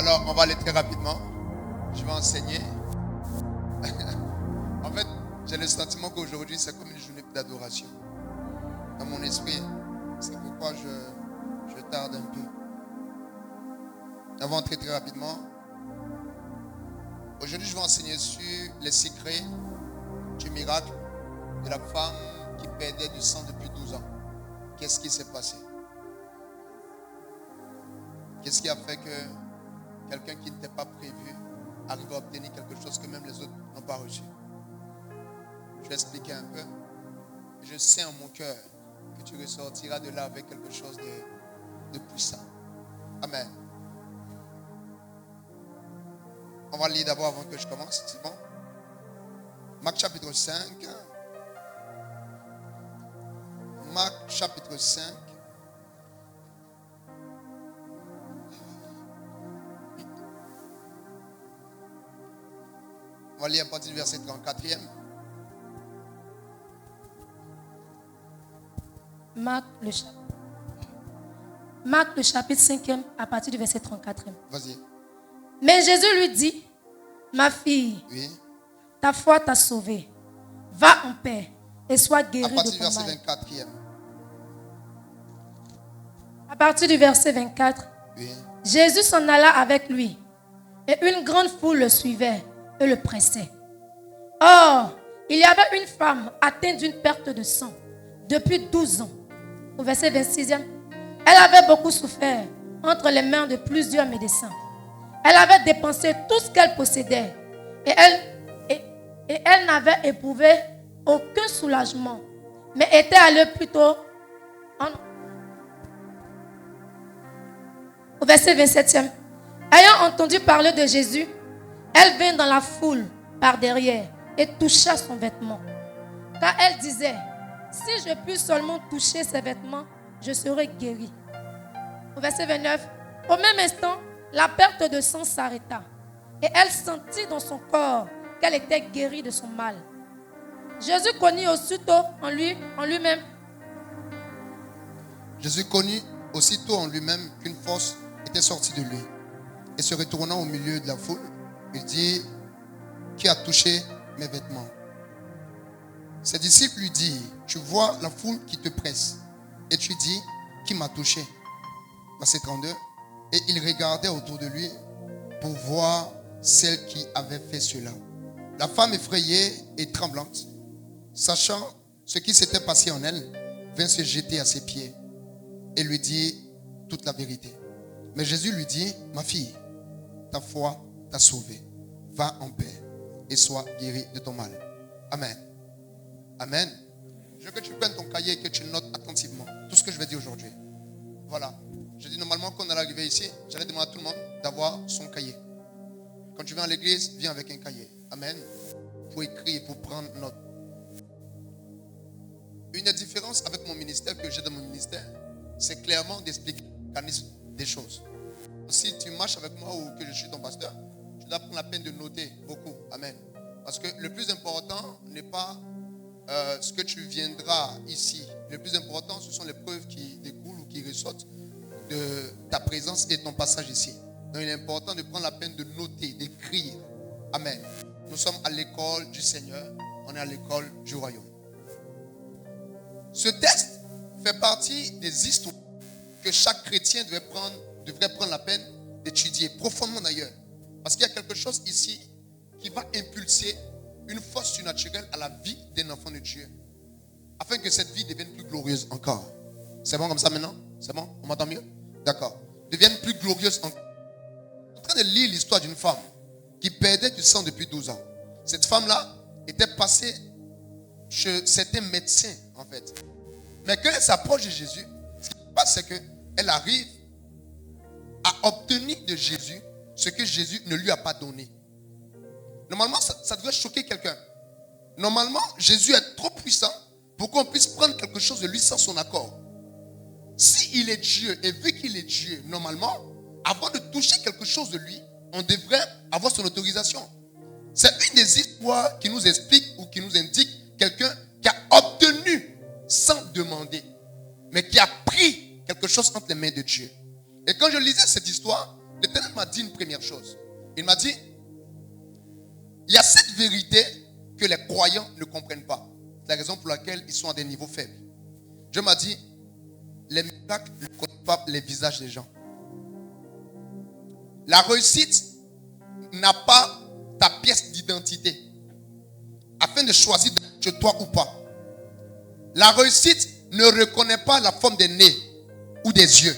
Alors, on va aller très rapidement. Je vais enseigner. En fait, j'ai le sentiment qu'aujourd'hui, c'est comme une journée d'adoration. Dans mon esprit. C'est pourquoi je tarde un peu. On va entrer très rapidement. Aujourd'hui, je vais enseigner sur les secrets du miracle de la femme qui perdait du sang depuis 12 ans. Qu'est-ce qui s'est passé? Qu'est-ce qui a fait que quelqu'un qui n'était pas prévu arrive à obtenir quelque chose que même les autres n'ont pas reçu? Je vais expliquer un peu. Je sais en mon cœur que tu ressortiras de là avec quelque chose de puissant. Amen. On va lire d'abord avant que je commence, c'est bon? Marc chapitre 5. Marc chapitre 5. On va lire à partir du verset 34e. Marc le chapitre 5e à partir du verset 34e. Vas-y. Mais Jésus lui dit, ma fille, Oui. ta foi t'a sauvée. Va en paix et sois guérie À partir de du ton verset mal. 24e. À partir du verset 24, Oui. Jésus s'en alla avec lui et une grande foule le suivait et le pressait. Or, il y avait une femme atteinte d'une perte de sang depuis 12 ans. Au verset 26e, elle avait beaucoup souffert entre les mains de plusieurs médecins. Elle avait dépensé tout ce qu'elle possédait et elle n'avait éprouvé aucun soulagement, mais était allée plutôt au verset 27e. Ayant entendu parler de Jésus, elle vint dans la foule par derrière et toucha son vêtement. Car elle disait, si je puis seulement toucher ses vêtements, je serai guérie. Au verset 29, au même instant, la perte de sang s'arrêta et elle sentit dans son corps qu'elle était guérie de son mal. Jésus connut aussitôt en lui-même. Jésus connut aussitôt en lui-même qu'une force était sortie de lui. Et se retournant au milieu de la foule, il dit, qui a touché mes vêtements? Ses disciples lui dirent, tu vois la foule qui te presse. Et tu dis, qui m'a touché? Verset 32. Et il regardait autour de lui pour voir celle qui avait fait cela. La femme effrayée et tremblante, sachant ce qui s'était passé en elle, vint se jeter à ses pieds et lui dit toute la vérité. Mais Jésus lui dit, ma fille, ta foi t'a sauvée. Va en paix et sois guérie de ton mal. Amen. Amen. Je veux que tu prennes ton cahier et que tu notes attentivement tout ce que je vais dire aujourd'hui. Voilà. Je dis normalement quand on est arrivé ici, j'allais demander à tout le monde d'avoir son cahier. Quand tu viens à l'église, viens avec un cahier. Amen. Pour écrire, pour prendre note. Une différence avec mon ministère que j'ai dans mon ministère, c'est clairement d'expliquer le mécanisme des choses. Si tu marches avec moi ou que je suis ton pasteur, tu dois prendre la peine de noter beaucoup. Amen. Parce que le plus important n'est pas ce que tu viendras ici. Le plus important, ce sont les preuves qui découlent ou qui ressortent de ta présence et de ton passage ici. Donc il est important de prendre la peine de noter, d'écrire. Amen. Nous sommes à l'école du Seigneur. On est à l'école du royaume. Ce texte fait partie des histoires que chaque chrétien devrait prendre la peine d'étudier profondément d'ailleurs. Parce qu'il y a quelque chose ici qui va impulser une force surnaturelle à la vie d'un enfant de Dieu. Afin que cette vie devienne plus glorieuse encore. C'est bon comme ça maintenant? C'est bon? On m'entend mieux? D'accord. Devienne plus glorieuse encore. Je suis en train de lire l'histoire d'une femme qui perdait du sang depuis 12 ans. Cette femme-là était passée chez certains médecins en fait. Mais quand elle s'approche de Jésus, ce qui se passe c'est qu'elle arrive à obtenir de Jésus ce que Jésus ne lui a pas donné. Normalement, ça devrait choquer quelqu'un. Normalement, Jésus est trop puissant pour qu'on puisse prendre quelque chose de lui sans son accord. S'il est Dieu et vu qu'il est Dieu, normalement, avant de toucher quelque chose de lui, on devrait avoir son autorisation. C'est une des histoires qui nous explique ou qui nous indique quelqu'un qui a obtenu sans demander, mais qui a pris quelque chose entre les mains de Dieu. Et quand je lisais cette histoire, l'Éternel m'a dit une première chose. Il m'a dit, il y a cette vérité que les croyants ne comprennent pas. C'est la raison pour laquelle ils sont à des niveaux faibles. Dieu m'a dit, les miracles ne connaissent pas les visages des gens. La réussite n'a pas ta pièce d'identité afin de choisir d'être toi ou pas. La réussite ne reconnaît pas la forme des nez ou des yeux.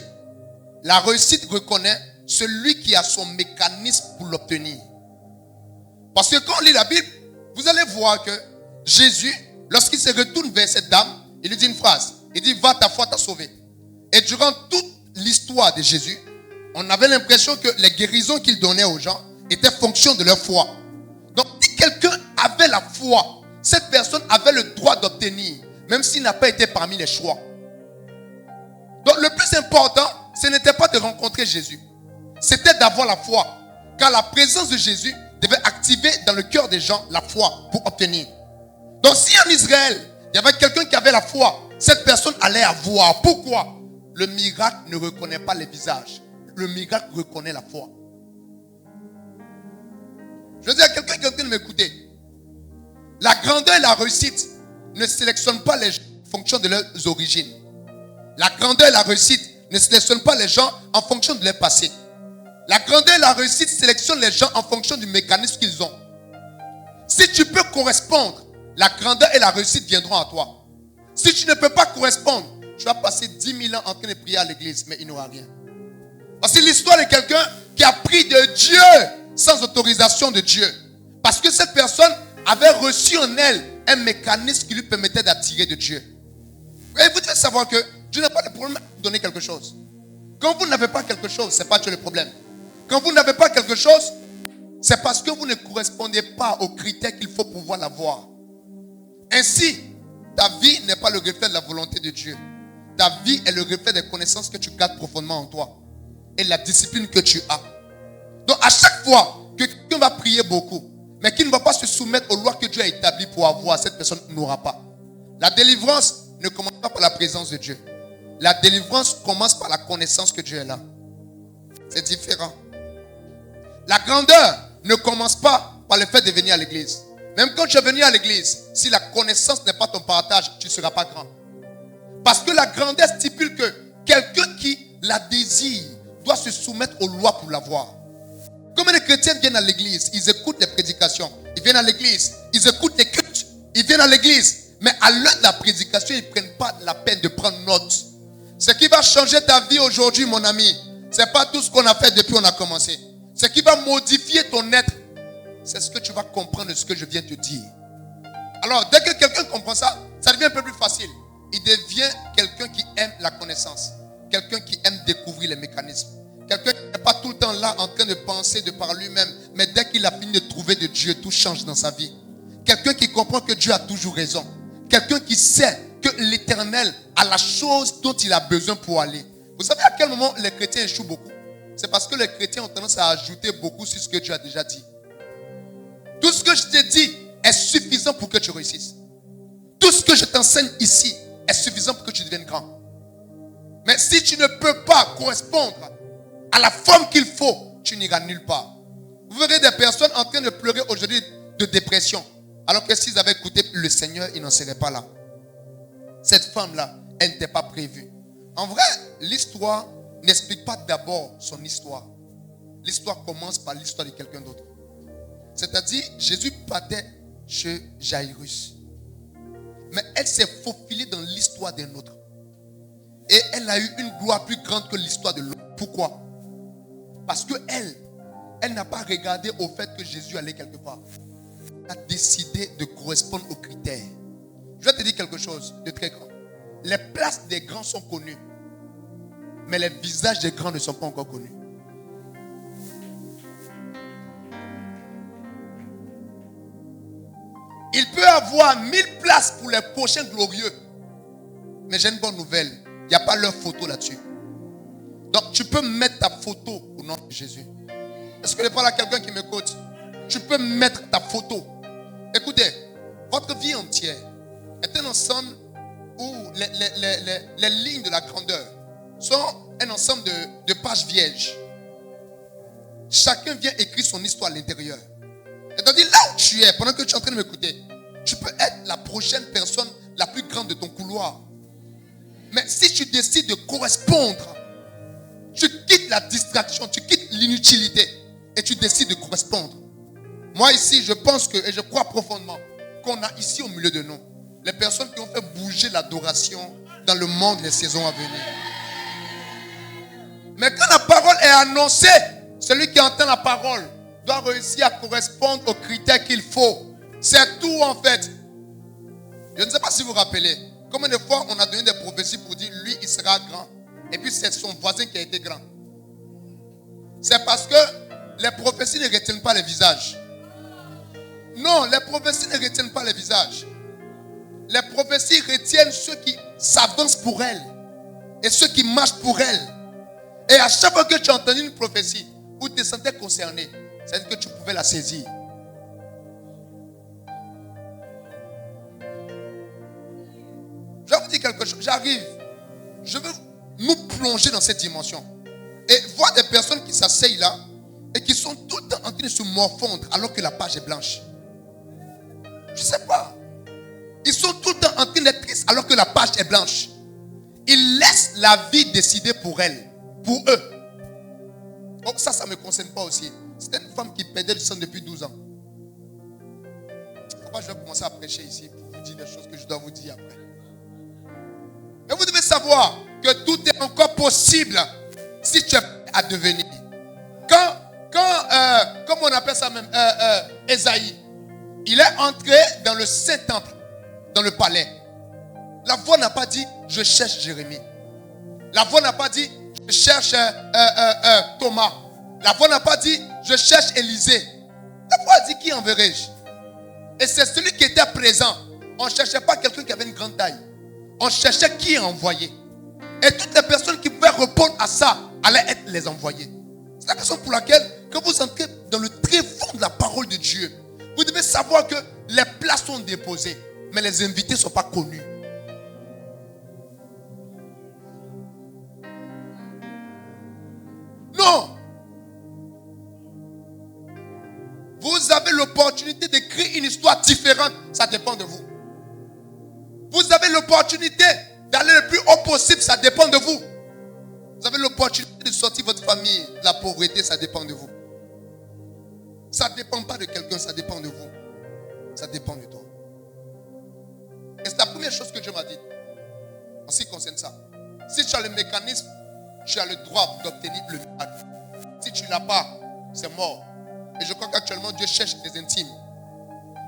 La réussite reconnaît celui qui a son mécanisme pour l'obtenir. Parce que quand on lit la Bible, vous allez voir que Jésus, lorsqu'il se retourne vers cette dame, il lui dit une phrase. Il dit, va, ta foi t'a sauvé. Et durant toute l'histoire de Jésus, on avait l'impression que les guérisons qu'il donnait aux gens étaient fonction de leur foi. Donc, si quelqu'un avait la foi, cette personne avait le droit d'obtenir, même s'il n'a pas été parmi les choix. Donc, le plus important, ce n'était pas de rencontrer Jésus. C'était d'avoir la foi. Car la présence de Jésus devait activer dans le cœur des gens la foi pour obtenir. Donc, si en Israël, il y avait quelqu'un qui avait la foi, cette personne allait avoir. Pourquoi? Le miracle ne reconnaît pas les visages. Le miracle reconnaît la foi. Je veux dire à quelqu'un qui est en train de m'écouter. La grandeur et la réussite ne sélectionnent pas les gens en fonction de leurs origines. La grandeur et la réussite ne sélectionnent pas les gens en fonction de leur passé. La grandeur et la réussite sélectionnent les gens en fonction du mécanisme qu'ils ont. Si tu peux correspondre, la grandeur et la réussite viendront à toi. Si tu ne peux pas correspondre, tu vas passer 10 000 ans en train de prier à l'église, mais il n'aura rien. Parce que c'est l'histoire de quelqu'un qui a pris de Dieu sans autorisation de Dieu. Parce que cette personne avait reçu en elle un mécanisme qui lui permettait d'attirer de Dieu. Et vous devez savoir que Dieu n'a pas de problème à vous donner quelque chose. Quand vous n'avez pas quelque chose, ce n'est pas Dieu le problème. Quand vous n'avez pas quelque chose, c'est parce que vous ne correspondez pas aux critères qu'il faut pouvoir l'avoir. Ainsi, ta vie n'est pas le reflet de la volonté de Dieu. Ta vie est le reflet des connaissances que tu gardes profondément en toi. Et la discipline que tu as. Donc à chaque fois que quelqu'un va prier beaucoup, mais qui ne va pas se soumettre aux lois que Dieu a établies pour avoir, cette personne n'aura pas. La délivrance ne commence pas par la présence de Dieu. La délivrance commence par la connaissance que Dieu est là. C'est différent. La grandeur ne commence pas par le fait de venir à l'église. Même quand tu es venu à l'église, si la connaissance n'est pas ton partage, tu ne seras pas grand. Parce que la grandeur stipule que quelqu'un qui la désire doit se soumettre aux lois pour l'avoir. Comme les chrétiens viennent à l'église, ils écoutent les prédications, ils viennent à l'église, ils écoutent les cultes, ils viennent à l'église, mais à l'heure de la prédication, ils ne prennent pas la peine de prendre note. Ce qui va changer ta vie aujourd'hui, mon ami, ce n'est pas tout ce qu'on a fait depuis qu'on a commencé. Ce qui va modifier ton être, c'est ce que tu vas comprendre de ce que je viens de te dire. Alors, dès que quelqu'un comprend ça, ça devient un peu plus facile. Il devient quelqu'un qui aime la connaissance. Quelqu'un qui aime découvrir les mécanismes. Quelqu'un qui n'est pas tout le temps là en train de penser de par lui-même. Mais dès qu'il a fini de trouver de Dieu, tout change dans sa vie. Quelqu'un qui comprend que Dieu a toujours raison. Quelqu'un qui sait que l'Éternel a la chose dont il a besoin pour aller. Vous savez à quel moment les chrétiens échouent beaucoup? C'est parce que les chrétiens ont tendance à ajouter beaucoup sur ce que Dieu a déjà dit. Tout ce que je t'ai dit est suffisant pour que tu réussisses. Tout ce que je t'enseigne ici est suffisant pour que tu deviennes grand. Mais si tu ne peux pas correspondre à la forme qu'il faut, tu n'iras nulle part. Vous verrez des personnes en train de pleurer aujourd'hui de dépression. Alors que s'ils avaient écouté le Seigneur, ils n'en seraient pas là. Cette femme-là, elle n'était pas prévue. En vrai, l'histoire n'explique pas d'abord son histoire. L'histoire commence par l'histoire de quelqu'un d'autre. C'est-à-dire, Jésus partait chez Jairus. Mais elle s'est faufilée dans l'histoire d'un autre. Et elle a eu une gloire plus grande que l'histoire de l'autre. Pourquoi? Parce qu'elle n'a pas regardé au fait que Jésus allait quelque part. Elle a décidé de correspondre aux critères. Je vais te dire quelque chose de très grand. Les places des grands sont connues. Mais les visages des grands ne sont pas encore connus. Il peut avoir 1000 places pour les prochains glorieux. Mais j'ai une bonne nouvelle. Il n'y a pas leur photo là-dessus. Donc tu peux mettre ta photo au nom de Jésus. Est-ce que je parle à quelqu'un qui m'écoute? Tu peux mettre ta photo. Écoutez, votre vie entière est un ensemble où les lignes de la grandeur sont un ensemble de pages vierges. chacun vient écrire son histoire à l'intérieur. C'est-à-dire, là où tu es, pendant que tu es en train de m'écouter, tu peux être la prochaine personne la plus grande de ton couloir. Mais si tu décides de correspondre, tu quittes la distraction, tu quittes l'inutilité et tu décides de correspondre. Moi ici, je pense que, et je crois profondément, qu'on a ici au milieu de nous les personnes qui ont fait bouger l'adoration dans le monde les saisons à venir. Mais quand la parole est annoncée, celui qui entend la parole doit réussir à correspondre aux critères qu'il faut. C'est tout en fait. Je ne sais pas si vous vous rappelez, combien de fois on a donné des prophéties pour dire lui il sera grand. Et puis c'est son voisin qui a été grand. C'est parce que les prophéties ne retiennent pas les visages. Non, les prophéties ne retiennent pas les visages. Les prophéties retiennent ceux qui s'avancent pour elles et ceux qui marchent pour elles. Et à chaque fois que tu as entendu une prophétie où tu te sentais concerné, c'est que tu pouvais la saisir. Je vais vous dire quelque chose. J'arrive. Je veux nous plonger dans cette dimension. Et voir des personnes qui s'asseyent là et qui sont tout le temps en train de se morfondre alors que la page est blanche. Je ne sais pas. Ils sont tout le temps en train d'être tristes alors que la page est blanche. Ils laissent la vie décider pour elles, pour eux. Oh, ça ne me concerne pas aussi. C'était une femme qui perdait du sang depuis 12 ans. Pourquoi je vais commencer à prêcher ici pour vous dire des choses que je dois vous dire après? Mais vous devez savoir que tout est encore possible si tu es prêt à devenir. Comme on appelle ça même, Ésaïe, il est entré dans le Saint-Temple, dans le palais. La voix n'a pas dit, je cherche Jérémie. La voix n'a pas dit, je cherche Thomas. La voix n'a pas dit, je cherche Élisée. La voix a dit, qui enverrai-je? Et c'est celui qui était présent. On ne cherchait pas quelqu'un qui avait une grande taille. On cherchait qui envoyer. Et toutes les personnes qui pouvaient répondre à ça allaient être les envoyés. C'est la raison pour laquelle, quand vous entrez dans le tréfonds de la parole de Dieu, vous devez savoir que les places sont déposées, mais les invités ne sont pas connus. Non. Vous avez l'opportunité d'écrire une histoire différente. Ça dépend de vous. Vous avez l'opportunité d'aller le plus haut possible. Ça dépend de vous. Vous avez l'opportunité de sortir votre famille de la pauvreté. Ça dépend de vous. Ça ne dépend pas de quelqu'un. Ça dépend de vous. Ça dépend de toi. Et c'est la première chose que Dieu m'a dit en ce qui concerne ça. Si tu as le mécanisme, tu as le droit d'obtenir le miracle. Si tu ne l'as pas, c'est mort. Et je crois qu'actuellement, Dieu cherche des intimes.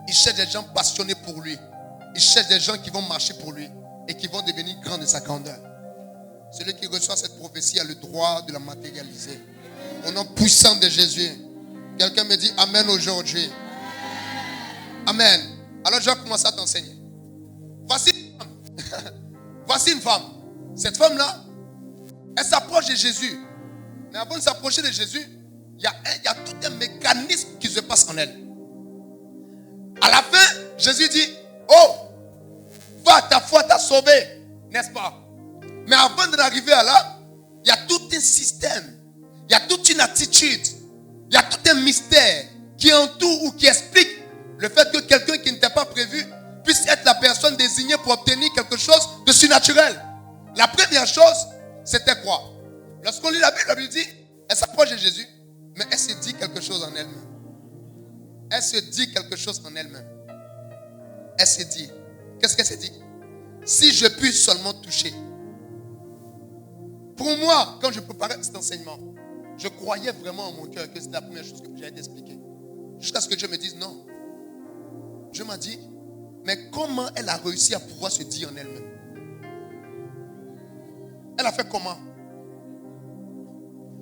Il cherche des gens passionnés pour lui. Il cherche des gens qui vont marcher pour lui et qui vont devenir grands de sa grandeur. Celui qui reçoit cette prophétie a le droit de la matérialiser. Au nom puissant de Jésus. Quelqu'un me dit Amen aujourd'hui. Amen. Alors je vais commencer à t'enseigner. Voici une femme. Voici une femme. Cette femme-là, elle s'approche de Jésus. Mais avant de s'approcher de Jésus, il y a tout un mécanisme qui se passe en elle. À la fin, Jésus dit, oh, va, ta foi t'a sauvé, n'est-ce pas? Mais avant d'arriver à là, il y a tout un système, il y a toute une attitude, il y a tout un mystère qui entoure ou qui explique le fait que quelqu'un qui n'était pas prévu puisse être la personne désignée pour obtenir quelque chose de surnaturel. La première chose, c'était quoi? Lorsqu'on lit la Bible dit, elle s'approche de Jésus, mais elle se dit quelque chose en elle-même. Elle se dit quelque chose en elle-même. Elle se dit, qu'est-ce qu'elle se dit? Si je puis seulement toucher. Pour moi, quand je préparais cet enseignement, je croyais vraiment en mon cœur que c'était la première chose que j'allais t'expliquer. Jusqu'à ce que Dieu me dise non. Dieu m'a dit, mais comment elle a réussi à pouvoir se dire en elle-même? Elle a fait comment?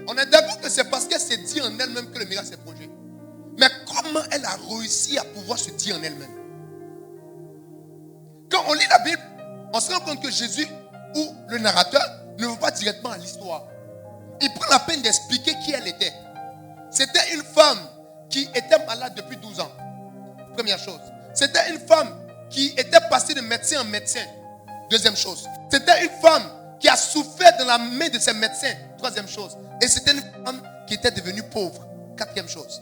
On est d'accord que c'est parce qu'elle s'est dit en elle-même que le miracle s'est produit. Mais comment elle a réussi à pouvoir se dire en elle-même? Quand on lit la Bible, on se rend compte que Jésus ou le narrateur ne va pas directement à l'histoire. Il prend la peine d'expliquer qui elle était. C'était une femme qui était malade depuis 12 ans. Première chose. C'était une femme qui était passée de médecin en médecin. Deuxième chose. C'était une femme qui a souffert dans la main de ses médecins. Troisième chose. Et c'était une femme qui était devenue pauvre. quatrième chose.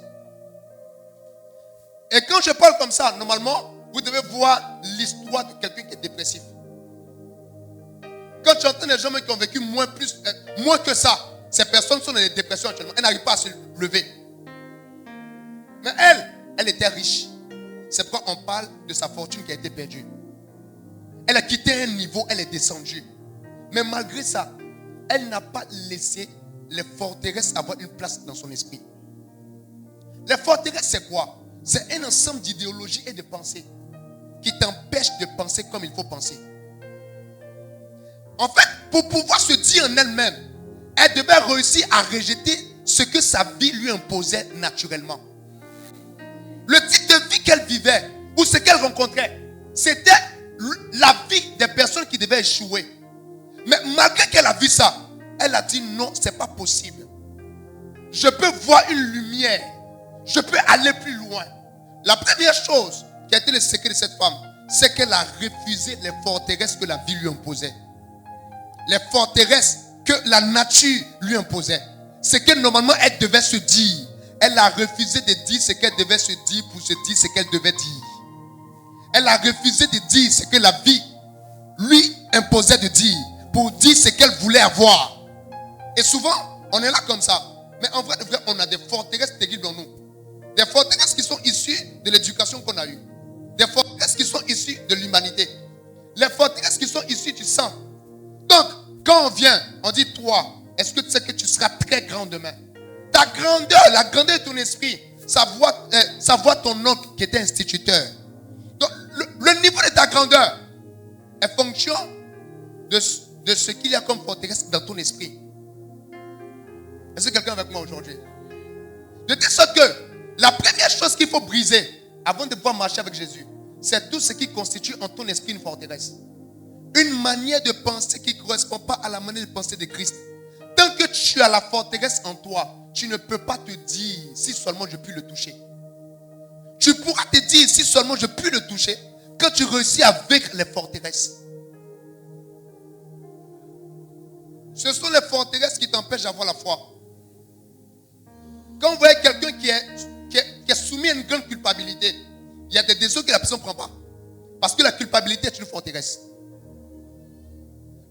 Et quand je parle comme ça, normalement, vous devez voir l'histoire de quelqu'un qui est dépressif. Quand tu entends des gens qui ont vécu moins que ça, ces personnes sont dans des dépressions actuellement. Elles n'arrivent pas à se lever. Mais elle était riche. C'est pourquoi on parle de sa fortune qui a été perdue. Elle a quitté un niveau, elle est descendue. Mais malgré ça, elle n'a pas laissé les forteresses avoir une place dans son esprit. Les forteresses, c'est quoi? C'est un ensemble d'idéologies et de pensées qui t'empêchent de penser comme il faut penser. En fait, pour pouvoir se dire en elle-même, elle devait réussir à rejeter ce que sa vie lui imposait naturellement. Le type de vie qu'elle vivait ou ce qu'elle rencontrait, c'était la vie des personnes qui devaient échouer. Mais malgré qu'elle a vu ça, elle a dit non, ce n'est pas possible. Je peux voir une lumière. Je peux aller plus loin. La première chose qui a été le secret de cette femme, c'est qu'elle a refusé les forteresses que la vie lui imposait. Les forteresses que la nature lui imposait. Ce que normalement elle devait se dire. Elle a refusé de dire ce qu'elle devait se dire pour se dire ce qu'elle devait dire. Elle a refusé de dire ce que la vie lui imposait de dire pour dire ce qu'elle voulait avoir. Et souvent, on est là comme ça. Mais en vrai, on a des forteresses terribles en nous. Des forteresses qui sont issues de l'éducation qu'on a eue. Des forteresses qui sont issues de l'humanité. Les forteresses qui sont issues du sang. Donc, quand on vient, on dit toi, est-ce que tu sais que tu seras très grand demain? Ta grandeur, la grandeur de ton esprit, ça voit ton oncle qui était instituteur. Donc, le niveau de ta grandeur est fonction de ce qu'il y a comme forteresse dans ton esprit. Est-ce que quelqu'un est avec moi aujourd'hui? De telle sorte que la première chose qu'il faut briser avant de pouvoir marcher avec Jésus, c'est tout ce qui constitue en ton esprit une forteresse. Une manière de penser qui ne correspond pas à la manière de penser de Christ. Tant que tu as la forteresse en toi, tu ne peux pas te dire si seulement je puis le toucher. Tu pourras te dire si seulement je puis le toucher quand tu réussis à vaincre les forteresses. Ce sont les forteresses qui t'empêchent d'avoir la foi. Quand vous voyez quelqu'un qui est soumis à une grande culpabilité, il y a des décisions que la personne ne prend pas. Parce que la culpabilité est une forteresse.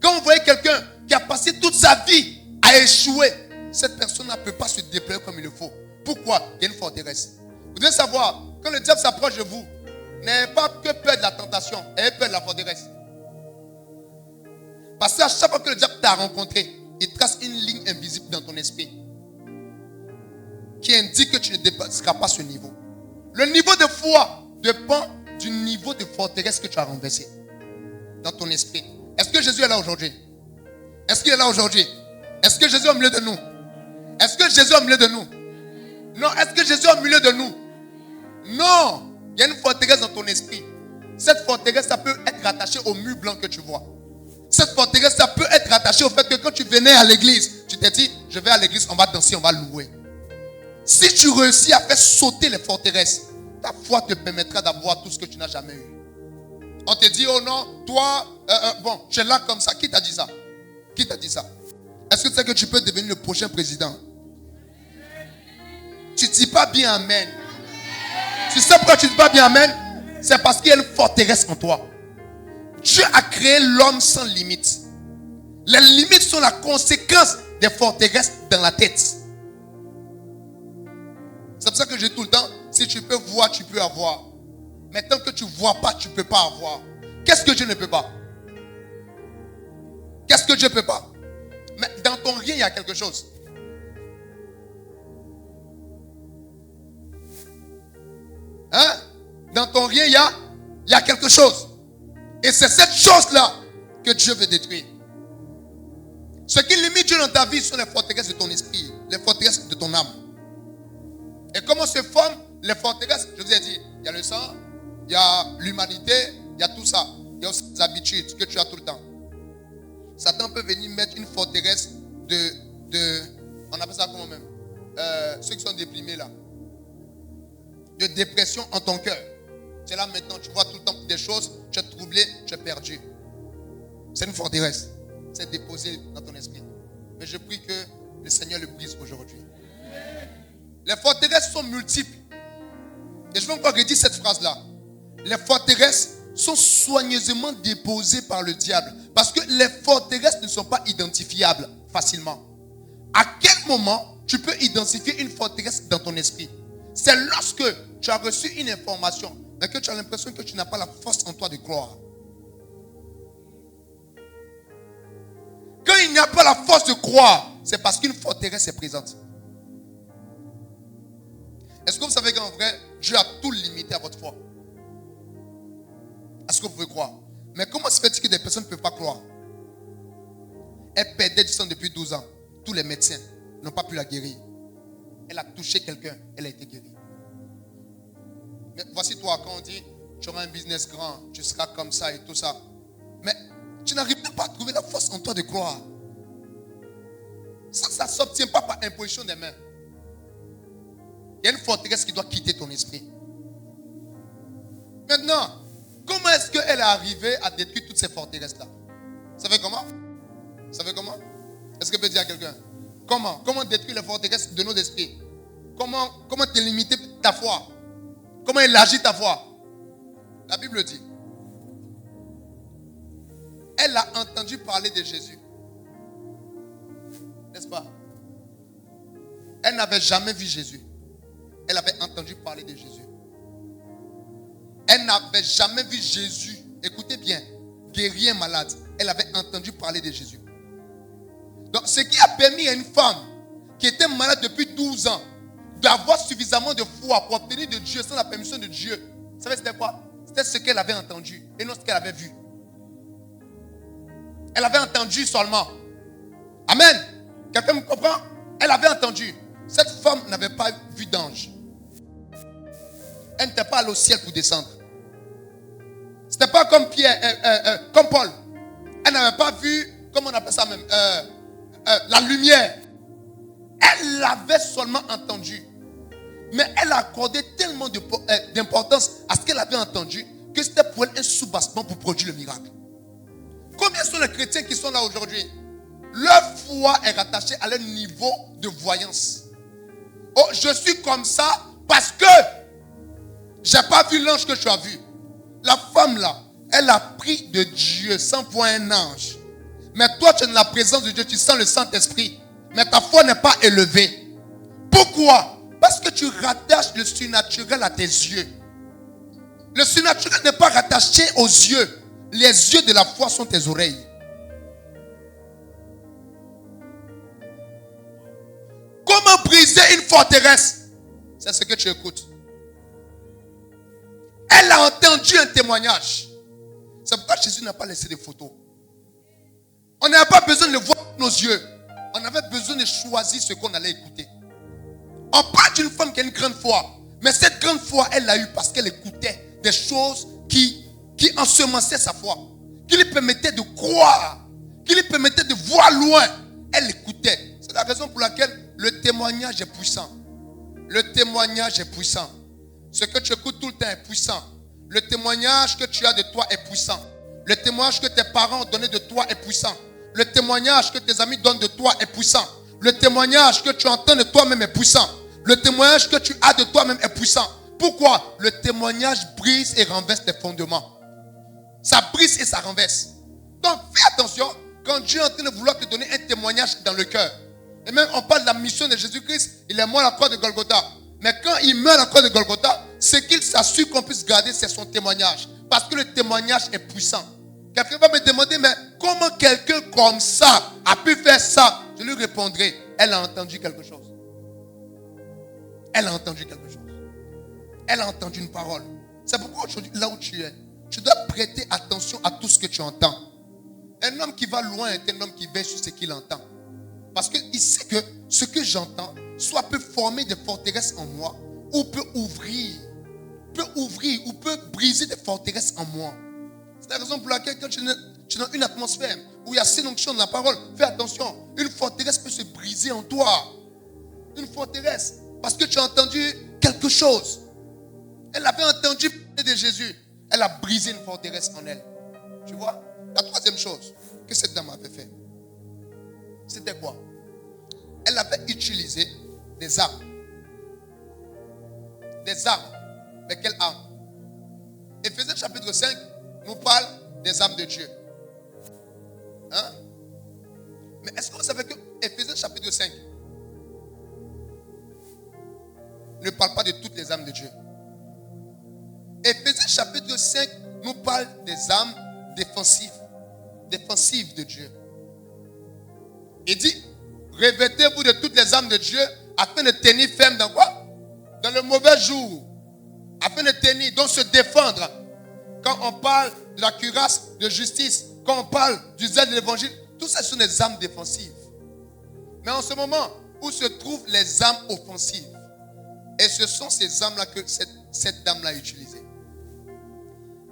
Quand vous voyez quelqu'un qui a passé toute sa vie à échouer, cette personne ne peut pas se déployer comme il le faut. Pourquoi? Il y a une forteresse. Vous devez savoir, quand le diable s'approche de vous, n'ayez pas que peur de la tentation, ayez peur de la forteresse. Parce qu'à chaque fois que le diable t'a rencontré, il trace une ligne invisible dans ton esprit qui indique que tu ne dépasseras pas ce niveau. Le niveau de foi dépend du niveau de forteresse que tu as renversé dans ton esprit. Est-ce que Jésus est là aujourd'hui? Est-ce qu'il est là aujourd'hui? Est-ce que Jésus est au milieu de nous? Est-ce que Jésus est au milieu de nous? Non. Est-ce que Jésus est au milieu de nous? Non. Il y a une forteresse dans ton esprit. Cette forteresse, ça peut être rattaché au mur blanc que tu vois. Cette forteresse, ça peut être rattaché au fait que quand tu venais à l'église, tu t'es dit, je vais à l'église, on va danser, on va louer. Si tu réussis à faire sauter les forteresses, ta foi te permettra d'avoir tout ce que tu n'as jamais eu. On te dit, oh non, toi, tu es là comme ça. Qui t'a dit ça? Qui t'a dit ça? Est-ce que tu sais que tu peux devenir le prochain président? Tu ne dis pas bien amen. Tu sais pourquoi tu ne dis pas bien amen? C'est parce qu'il y a une forteresse en toi. Dieu a créé l'homme sans limite. Les limites sont la conséquence des forteresses dans la tête. C'est pour ça que je dis tout le temps, si tu peux voir, tu peux avoir. Mais tant que tu ne vois pas, tu ne peux pas avoir. Qu'est-ce que Dieu ne peut pas? Qu'est-ce que Dieu ne peut pas? Mais dans ton rien, il y a quelque chose. Hein? Dans ton rien, il y a quelque chose. Et c'est cette chose-là que Dieu veut détruire. Ce qui limite Dieu dans ta vie sont les forteresses de ton esprit, les forteresses de ton âme. Et comment se forment les forteresses? Je vous ai dit, il y a le sang, il y a l'humanité, il y a tout ça. Il y a aussi les habitudes que tu as tout le temps. Satan peut venir mettre une forteresse on appelle ça comment même? Ceux qui sont déprimés là. De dépression en ton cœur. C'est là maintenant, tu vois tout le temps des choses, tu es troublé, tu es perdu. C'est une forteresse. C'est déposé dans ton esprit. Mais je prie que le Seigneur le brise aujourd'hui. Les forteresses sont multiples. Et je veux encore redire cette phrase-là. Les forteresses sont soigneusement déposées par le diable. Parce que les forteresses ne sont pas identifiables facilement. À quel moment tu peux identifier une forteresse dans ton esprit? C'est lorsque tu as reçu une information, mais que tu as l'impression que tu n'as pas la force en toi de croire. Quand il n'y a pas la force de croire, c'est parce qu'une forteresse est présente. Est-ce que vous savez qu'en vrai, Dieu a tout limité à votre foi? Est-ce que vous pouvez croire? Mais comment se fait-il que des personnes ne peuvent pas croire? Elle perdait du sang depuis 12 ans. Tous les médecins n'ont pas pu la guérir. Elle a touché quelqu'un, elle a été guérie. Mais voici toi, quand on dit, tu auras un business grand, tu seras comme ça et tout ça. Mais tu n'arrives pas à trouver la force en toi de croire. Ça ne s'obtient pas par imposition des mains. Il y a une forteresse qui doit quitter ton esprit. Maintenant, comment est-ce qu'elle est arrivée à détruire toutes ces forteresses-là? Vous savez comment? Vous savez comment? Est-ce que je peux dire à quelqu'un? Comment? Comment détruire les forteresses de nos esprits? Comment te limiter ta foi? Comment élargir ta foi? La Bible dit. Elle a entendu parler de Jésus. N'est-ce pas? Elle n'avait jamais vu Jésus. Elle avait entendu parler de Jésus. Elle n'avait jamais vu Jésus. Écoutez bien. Guérir un malade. Elle avait entendu parler de Jésus. Donc, ce qui a permis à une femme qui était malade depuis 12 ans d'avoir suffisamment de foi pour obtenir de Dieu sans la permission de Dieu. Vous savez c'était quoi? C'était ce qu'elle avait entendu et non ce qu'elle avait vu. Elle avait entendu seulement. Amen. Quelqu'un me comprend? Elle avait entendu. Cette femme n'avait pas vu d'ange. Elle n'était pas allée au ciel pour descendre. Ce n'était pas comme Pierre, comme Paul. Elle n'avait pas vu, comment on appelle ça même, la lumière. Elle l'avait seulement entendu. Mais elle a accordé tellement d'importance à ce qu'elle avait entendu que c'était pour elle un soubassement pour produire le miracle. Combien sont les chrétiens qui sont là aujourd'hui? Leur foi est rattachée à leur niveau de voyance. Oh, je suis comme ça parce que j'ai pas vu l'ange que tu as vu. La femme là, elle a pris de Dieu sans voir un ange. Mais toi, tu es dans la présence de Dieu, tu sens le Saint-Esprit. Mais ta foi n'est pas élevée. Pourquoi? Parce que tu rattaches le surnaturel à tes yeux. Le surnaturel n'est pas rattaché aux yeux. Les yeux de la foi sont tes oreilles. Comment briser une forteresse? C'est ce que tu écoutes. Elle a entendu un témoignage. C'est pourquoi Jésus n'a pas laissé de photos. On n'avait pas besoin de le voir avec nos yeux. On avait besoin de choisir ce qu'on allait écouter. On parle d'une femme qui a une grande foi. Mais cette grande foi, elle l'a eue parce qu'elle écoutait des choses qui ensemençaient sa foi. Qui lui permettaient de croire. Qui lui permettaient de voir loin. Elle écoutait. C'est la raison pour laquelle le témoignage est puissant. Le témoignage est puissant. Ce que tu écoutes tout le temps est puissant. Le témoignage que tu as de toi est puissant. Le témoignage que tes parents ont donné de toi est puissant. Le témoignage que tes amis donnent de toi est puissant. Le témoignage que tu entends de toi-même est puissant. Le témoignage que tu as de toi-même est puissant. Pourquoi? Le témoignage brise et renverse tes fondements. Ça brise et ça renverse. Donc fais attention quand Dieu est en train de vouloir te donner un témoignage dans le cœur. Et même on parle de la mission de Jésus-Christ. Il est mort à la croix de Golgotha. Mais quand il meurt à la croix de Golgotha, ce qu'il s'assure qu'on puisse garder, c'est son témoignage. Parce que le témoignage est puissant. Quelqu'un va me demander, mais comment quelqu'un comme ça a pu faire ça? Je lui répondrai, elle a entendu quelque chose. Elle a entendu quelque chose. Elle a entendu une parole. C'est pourquoi aujourd'hui, là où tu es, tu dois prêter attention à tout ce que tu entends. Un homme qui va loin est un homme qui veille sur ce qu'il entend. Parce qu'il sait que ce que j'entends, soit peut former des forteresses en moi, ou peut ouvrir, ou peut briser des forteresses en moi. C'est la raison pour laquelle quand tu es dans une atmosphère où il y a séduction de la parole, fais attention, une forteresse peut se briser en toi. Une forteresse, parce que tu as entendu quelque chose. Elle avait entendu parler de Jésus. Elle a brisé une forteresse en elle. Tu vois? La troisième chose que cette dame avait fait, c'était quoi? Elle avait utilisé des armes. des armes. Mais quelles armes? Éphésiens chapitre 5 nous parle des armes de Dieu. Hein? Mais est-ce que vous savez que Éphésiens chapitre 5 ne parle pas de toutes les armes de Dieu? Éphésiens chapitre 5 nous parle des armes défensives de Dieu. Il dit, revêtez-vous de toutes les armes de Dieu afin de tenir ferme dans quoi? Dans le mauvais jour. Afin de tenir, donc se défendre. Quand on parle de la cuirasse de justice, quand on parle du zèle de l'évangile, tout ça sont des armes défensives. Mais en ce moment, où se trouvent les armes offensives? Et ce sont ces armes-là que cette dame-là a utilisées.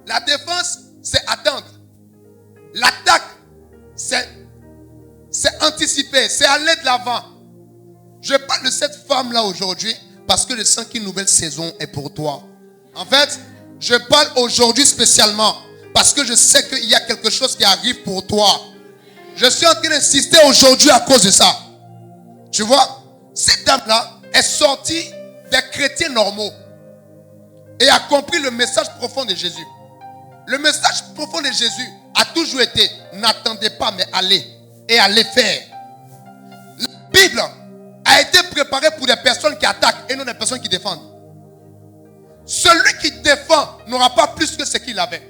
La défense, c'est attendre. L'attaque, c'est anticiper, c'est aller de l'avant. Je parle de cette femme-là aujourd'hui parce que je sens qu'une nouvelle saison est pour toi. En fait, je parle aujourd'hui spécialement parce que je sais qu'il y a quelque chose qui arrive pour toi. Je suis en train d'insister aujourd'hui à cause de ça. Tu vois, cette dame-là est sortie des chrétiens normaux et a compris le message profond de Jésus. Le message profond de Jésus a toujours été: n'attendez pas, mais allez et allez faire. La Bible a été préparée pour des personnes qui attaquent et non des personnes qui défendent. Celui qui défend n'aura pas plus que ce qu'il avait.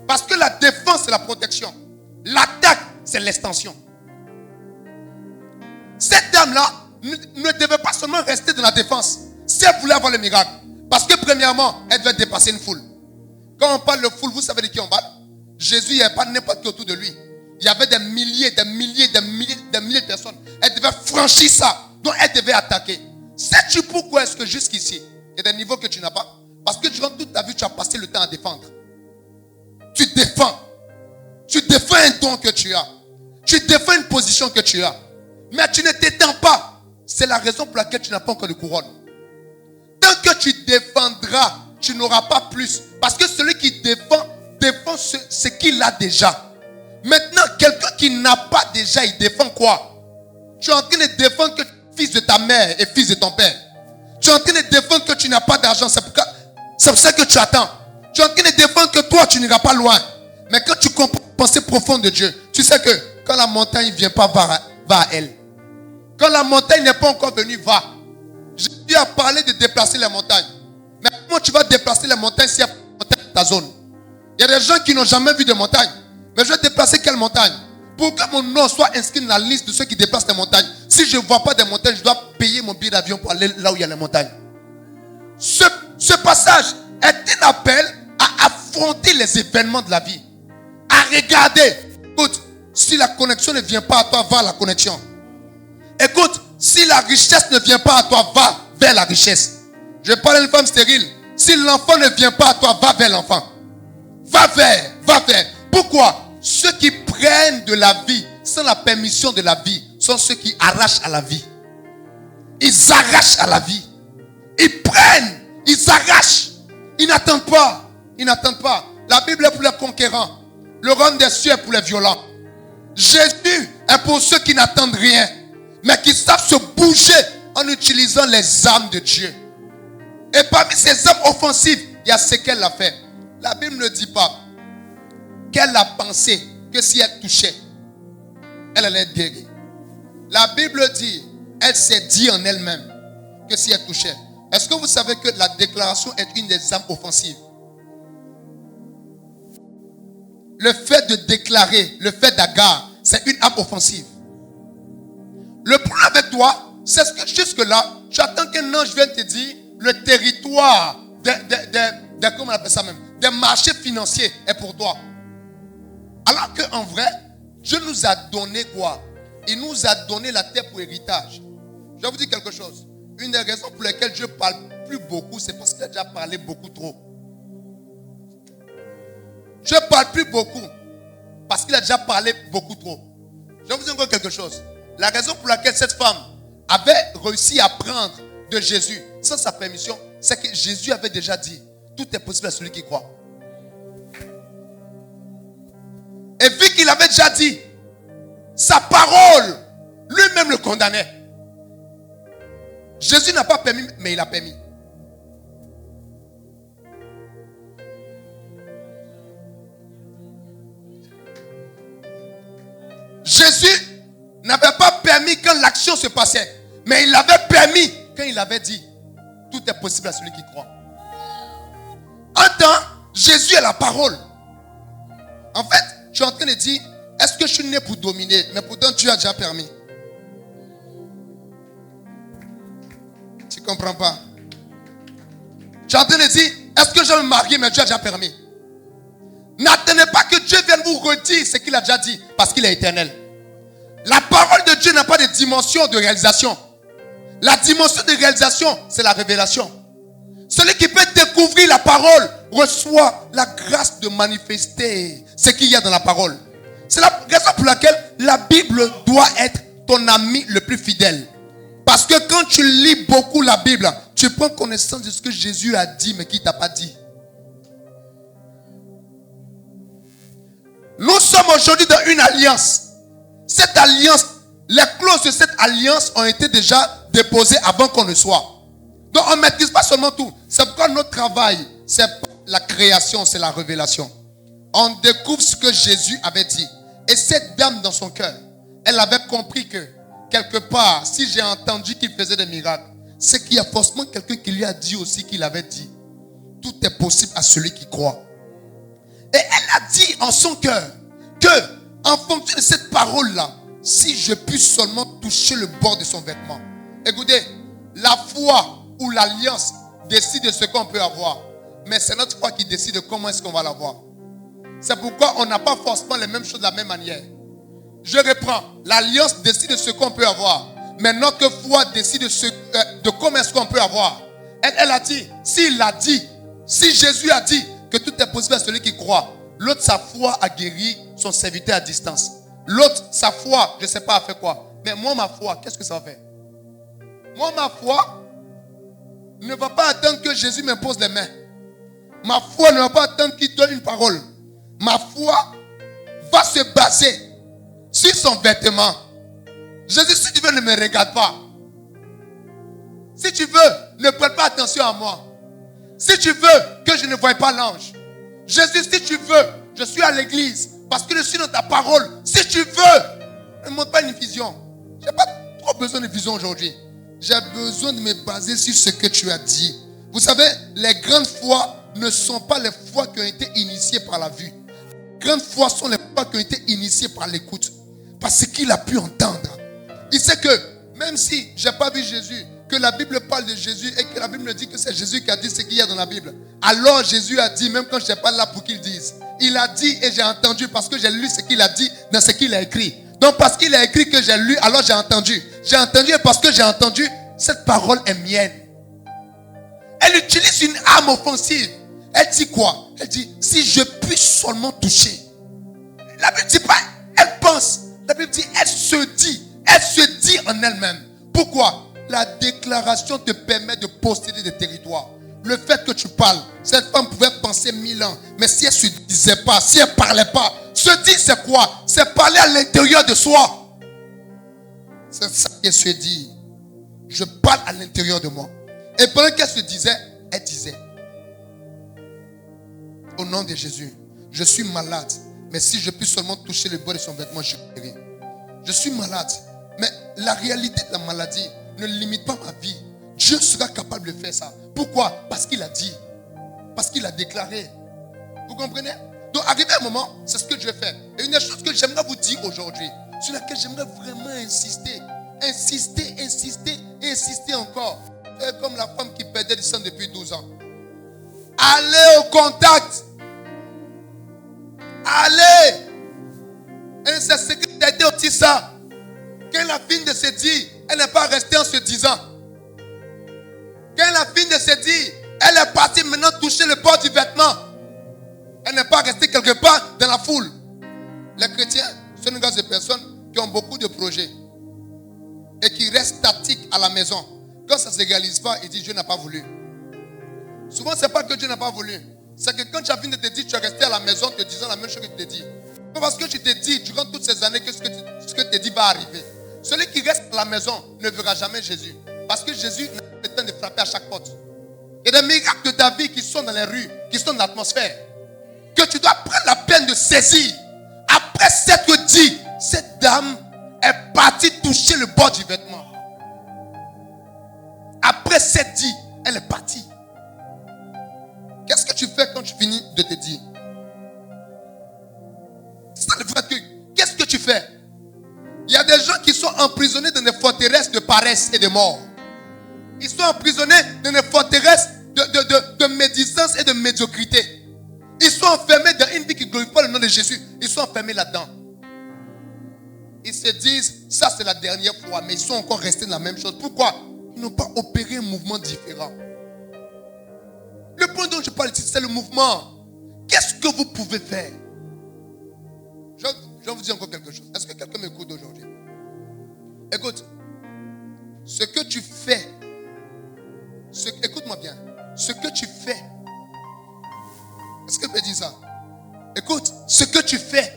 Parce que la défense, c'est la protection. L'attaque, c'est l'extension. Cette dame-là ne devait pas seulement rester dans la défense si elle voulait avoir le miracle. Parce que premièrement, elle devait dépasser une foule. Quand on parle de foule, vous savez de qui on parle? Jésus, il n'y avait pas n'importe qui autour de lui. Il y avait des milliers de personnes. Elle devait franchir ça. Donc elle devait attaquer. Sais-tu pourquoi est-ce que jusqu'ici, il y a des niveaux que tu n'as pas? Parce que durant toute ta vie, tu as passé le temps à défendre. Tu défends. Tu défends un don que tu as. Tu défends une position que tu as. Mais tu ne t'étends pas. C'est la raison pour laquelle tu n'as pas encore de couronne. Tant que tu défendras, tu n'auras pas plus. Parce que celui qui défend ce qu'il a déjà. Maintenant, quelqu'un qui n'a pas déjà, il défend quoi? Tu es en train de défendre que tu es fils de ta mère et fils de ton père. Tu es en train de défendre que tu n'as pas d'argent. C'est pour ça que tu attends. Tu es en train de défendre que toi, tu n'iras pas loin. Mais quand tu comprends la pensée profonde de Dieu, tu sais que quand la montagne ne vient pas, va à elle. Quand la montagne n'est pas encore venue, va. Jésus a parlé de déplacer les montagnes. Mais comment tu vas déplacer les montagnes s'il y a pas de montagne dans ta zone? Il y a des gens qui n'ont jamais vu de montagne. Mais je vais déplacer quelle montagne? Pour que mon nom soit inscrit dans la liste de ceux qui déplacent les montagnes. Si je ne vois pas des montagnes, je dois payer mon billet d'avion pour aller là où il y a les montagnes. Ce passage est un appel à affronter les événements de la vie. À regarder. Écoute, si la connexion ne vient pas à toi, va à la connexion. Écoute, si la richesse ne vient pas à toi, va vers la richesse. Je parle à une femme stérile. Si l'enfant ne vient pas à toi, va vers l'enfant. Va vers. Pourquoi? Ceux qui prennent de la vie sans la permission de la vie sont ceux qui arrachent à la vie. Ils arrachent à la vie. Ils prennent, ils arrachent. Ils n'attendent pas. La Bible est pour les conquérants. Le royaume des cieux est pour les violents. Jésus est pour ceux qui n'attendent rien, mais qui savent se bouger en utilisant les armes de Dieu. Et parmi ces armes offensives, il y a ce qu'elle a fait. La Bible ne dit pas qu'elle a pensé que si elle touchait, elle allait être guérie. La Bible dit, elle s'est dit en elle-même que si elle touchait. Est-ce que vous savez que la déclaration est une des armes offensives? Le fait de déclarer, le fait d'agar, c'est une arme offensive. Le problème avec toi, c'est que jusque-là, tu attends qu'un ange vienne te dire le territoire comment on appelle ça même, des marchés financiers est pour toi. Alors qu'en vrai, Dieu nous a donné quoi? Il nous a donné la terre pour héritage. Je vais vous dire quelque chose. Une des raisons pour lesquelles Dieu ne parle plus beaucoup, c'est parce qu'il a déjà parlé beaucoup trop. Dieu ne parle plus beaucoup parce qu'il a déjà parlé beaucoup trop. Je vais vous dire encore quelque chose. La raison pour laquelle cette femme avait réussi à prendre de Jésus sans sa permission, c'est que Jésus avait déjà dit, tout est possible à celui qui croit. Et vu qu'il avait déjà dit, sa parole, lui-même le condamnait. Jésus n'a pas permis, mais il a permis. Jésus n'avait pas permis quand l'action se passait, mais il l'avait permis quand il avait dit tout est possible à celui qui croit. Un temps, Jésus est la parole. En fait, je suis en train de dire, est-ce que je suis né pour dominer? Mais pourtant Dieu a déjà permis. Tu ne comprends pas? Je suis en train de dire, est-ce que je vais me marier? Mais Dieu a déjà permis. N'attendez pas que Dieu vienne vous redire ce qu'il a déjà dit, parce qu'il est éternel. La parole de Dieu n'a pas de dimension de réalisation. La dimension de réalisation, c'est la révélation. Celui qui peut découvrir la parole reçoit la grâce de manifester ce qu'il y a dans la parole. C'est la raison pour laquelle la Bible doit être ton ami le plus fidèle. Parce que quand tu lis beaucoup la Bible, tu prends connaissance de ce que Jésus a dit mais qu'il ne t'a pas dit. Nous sommes aujourd'hui dans une alliance. Cette alliance, les clauses de cette alliance ont été déjà déposées avant qu'on ne soit. Donc on ne maîtrise pas seulement tout. C'est pourquoi notre travail, c'est pas la création, c'est la révélation. On découvre ce que Jésus avait dit. Et cette dame dans son cœur, elle avait compris que quelque part, si j'ai entendu qu'il faisait des miracles, c'est qu'il y a forcément quelqu'un qui lui a dit aussi qu'il avait dit. Tout est possible à celui qui croit. Et elle a dit en son cœur que, en fonction de cette parole-là, si je puisse seulement toucher le bord de son vêtement. Écoutez, la foi ou l'alliance décide de ce qu'on peut avoir. Mais c'est notre foi qui décide de comment est-ce qu'on va l'avoir. C'est pourquoi on n'a pas forcément les mêmes choses de la même manière. Je reprends. L'alliance décide de ce qu'on peut avoir. Mais notre foi décide de comment est-ce qu'on peut avoir. Elle a dit, s'il l'a dit, si Jésus a dit que tout est possible à celui qui croit, l'autre, sa foi a guéri son serviteur à distance. L'autre, sa foi, je ne sais pas, a fait quoi. Mais moi, ma foi, qu'est-ce que ça va faire? Moi, ma foi ne va pas attendre que Jésus m'impose les mains. Ma foi ne va pas attendre qu'il donne une parole. Ma foi va se baser sur son vêtement. Jésus, si tu veux, ne me regarde pas. Si tu veux, ne prête pas attention à moi. Si tu veux que je ne voie pas l'ange. Jésus, si tu veux, je suis à l'église parce que je suis dans ta parole. Si tu veux, ne me montre pas une vision. Je n'ai pas trop besoin de vision aujourd'hui. J'ai besoin de me baser sur ce que tu as dit. Vous savez, les grandes foi ne sont pas les foi qui ont été initiées par la vue. Les grandes foi sont les foi qui ont été initiées par l'écoute. Parce qu'il a pu entendre. Il sait que même si je n'ai pas vu Jésus, que la Bible parle de Jésus et que la Bible me dit que c'est Jésus qui a dit ce qu'il y a dans la Bible. Alors Jésus a dit, même quand je n'étais pas là pour qu'il dise. Il a dit et j'ai entendu parce que j'ai lu ce qu'il a dit dans ce qu'il a écrit. Donc parce qu'il a écrit que j'ai lu, alors j'ai entendu. J'ai entendu et parce que j'ai entendu, cette parole est mienne. Elle utilise une arme offensive. Elle dit quoi? Elle dit, si je puis seulement toucher. La Bible ne dit pas, elle pense. La Bible dit, elle se dit en elle-même. Pourquoi? La déclaration te permet de posséder des territoires. Le fait que tu parles, cette femme pouvait penser 1000 ans. Mais si elle ne se disait pas, si elle ne parlait pas, se dire c'est quoi? C'est parler à l'intérieur de soi. C'est ça qu'elle se dit. Je parle à l'intérieur de moi. Et pendant qu'elle se disait, elle disait, au nom de Jésus, je suis malade. Mais si je puis seulement toucher le bord de son vêtement, je guéris. Je suis malade. Mais la réalité de la maladie ne limite pas ma vie. Dieu sera capable de faire ça. Pourquoi? Parce qu'il a dit. Parce qu'il a déclaré. Vous comprenez? Donc, arrivé un moment, c'est ce que Dieu fait. Et une des choses que j'aimerais vous dire aujourd'hui, sur laquelle j'aimerais vraiment insister. Insister encore. Comme la femme qui perdait du sang depuis 12 ans. Allez au contact. Allez. Et c'est ce que t'as dit aussi ça. Quand la fille de se dire, elle n'est pas restée en se disant. Quand la fille de se dire, elle est partie maintenant toucher le bord du vêtement. Elle n'est pas restée quelque part dans la foule. Les chrétiens sont une race de personnes qui ont beaucoup de projets et qui restent statiques à la maison. Quand ça ne se réalise pas, ils disent Dieu n'a pas voulu. Souvent, ce n'est pas que Dieu n'a pas voulu. C'est que quand tu as fini de te dire, tu es resté à la maison te disant la même chose que tu t'es dit. Parce que tu t'es dit durant toutes ces années que ce que tu t'es dit va arriver. Celui qui reste à la maison ne verra jamais Jésus. Parce que Jésus n'a pas le temps de frapper à chaque porte. Il y a des miracles de ta vie qui sont dans les rues, qui sont dans l'atmosphère. Que tu dois prendre la peine de saisir. Après s'être dit, cette dame touché le bord du vêtement. Après s'être dit, elle est partie. Qu'est-ce que tu fais quand tu finis de te dire? C'est ça le vrai truc. Qu'est-ce que tu fais? Il y a des gens qui sont emprisonnés dans des forteresses de paresse et de mort. Ils sont emprisonnés dans des forteresses de médisance et de médiocrité. Ils sont enfermés dans une vie qui ne glorifie pas le nom de Jésus. Ils sont enfermés là-dedans. Ils se disent, ça c'est la dernière fois, mais ils sont encore restés dans la même chose. Pourquoi? Ils n'ont pas opéré un mouvement différent. Le point dont je parle ici, c'est le mouvement. Qu'est-ce que vous pouvez faire? Je vais vous dire encore quelque chose. Est-ce que quelqu'un m'écoute aujourd'hui? Écoute, ce que tu fais, écoute-moi bien, ce que tu fais, est-ce que tu peux dire ça? Écoute, ce que tu fais,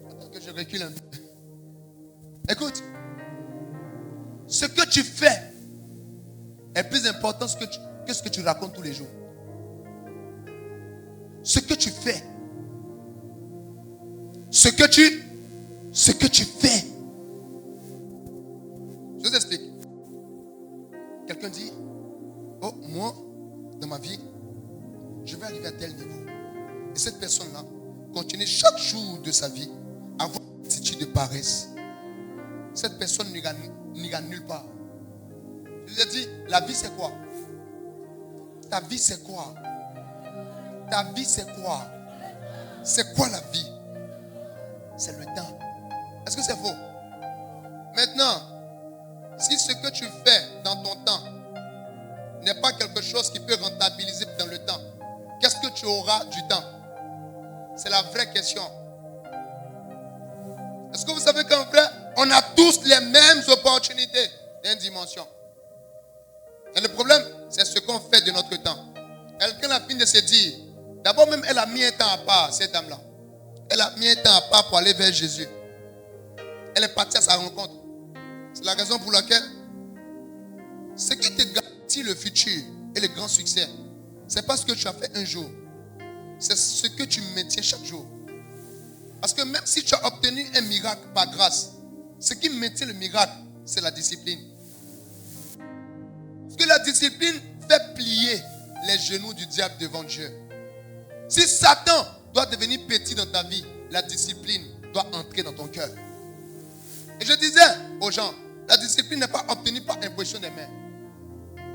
attends que je recule un peu. Écoute, ce que tu fais est plus important que ce que tu racontes tous les jours. Ce que tu fais, ce que tu fais. Je vous explique. Quelqu'un dit, oh, moi, dans ma vie, je vais arriver à tel niveau. Et cette personne-là continue chaque jour de sa vie à avoir une attitude de paresse. Cette personne n'ira nulle part. Je vous ai dit, la vie c'est quoi? Ta vie c'est quoi? Ta vie c'est quoi? C'est quoi la vie? C'est le temps. Est-ce que c'est faux? Maintenant, si ce que tu fais dans ton temps n'est pas quelque chose qui peut rentabiliser dans le temps, qu'est-ce que tu auras du temps? C'est la vraie question. Est-ce que vous savez qu'en vrai, on a tous les mêmes opportunités d'une dimension? Et le problème, c'est ce qu'on fait de notre temps. Quelqu'un a fini de se dire, d'abord même elle a mis un temps à part, cette dame-là. Elle a mis un temps à part pour aller vers Jésus. Elle est partie à sa rencontre. C'est la raison pour laquelle ce qui te garantit le futur et le grand succès, ce n'est pas ce que tu as fait un jour. C'est ce que tu maintiens chaque jour. Parce que même si tu as obtenu un miracle par grâce, ce qui maintient le miracle, c'est la discipline. Parce que la discipline fait plier les genoux du diable devant Dieu. Si Satan doit devenir petit dans ta vie, la discipline doit entrer dans ton cœur. Et je disais aux gens, la discipline n'est pas obtenue par imposition des mains.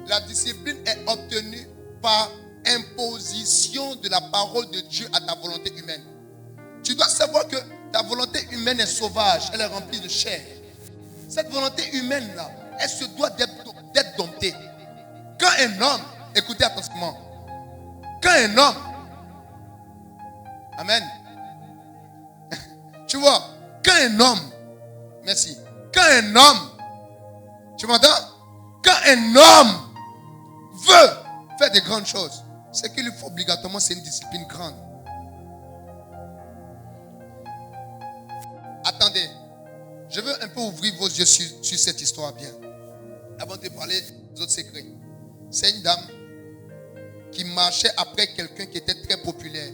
La discipline est obtenue par imposition de la parole de Dieu à ta volonté humaine. Tu dois savoir que ta volonté humaine est sauvage, elle est remplie de chair. Cette volonté humaine-là, elle se doit d'être domptée. Quand un homme, écoutez attentivement, quand un homme, amen, tu vois, quand un homme, merci, quand un homme, tu m'entends? Quand un homme veut faire de grandes choses, ce qu'il lui faut obligatoirement, c'est une discipline grande. Attendez, je veux un peu ouvrir vos yeux sur cette histoire bien, avant de parler des autres secrets. C'est une dame qui marchait après quelqu'un qui était très populaire.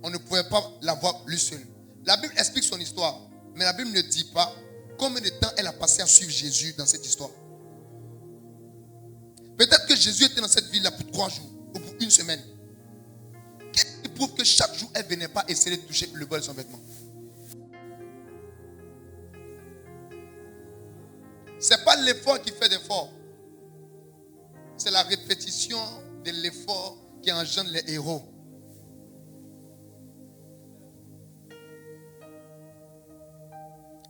On ne pouvait pas la voir lui seule. La Bible explique son histoire, mais la Bible ne dit pas combien de temps elle a passé à suivre Jésus dans cette histoire. Peut-être que Jésus était dans cette ville-là pour 3 jours ou pour 1 semaine. Qu'est-ce qui prouve que chaque jour elle ne venait pas essayer de toucher le bas de son vêtement? Ce n'est pas l'effort qui fait l'effort. C'est la répétition de l'effort qui engendre les héros.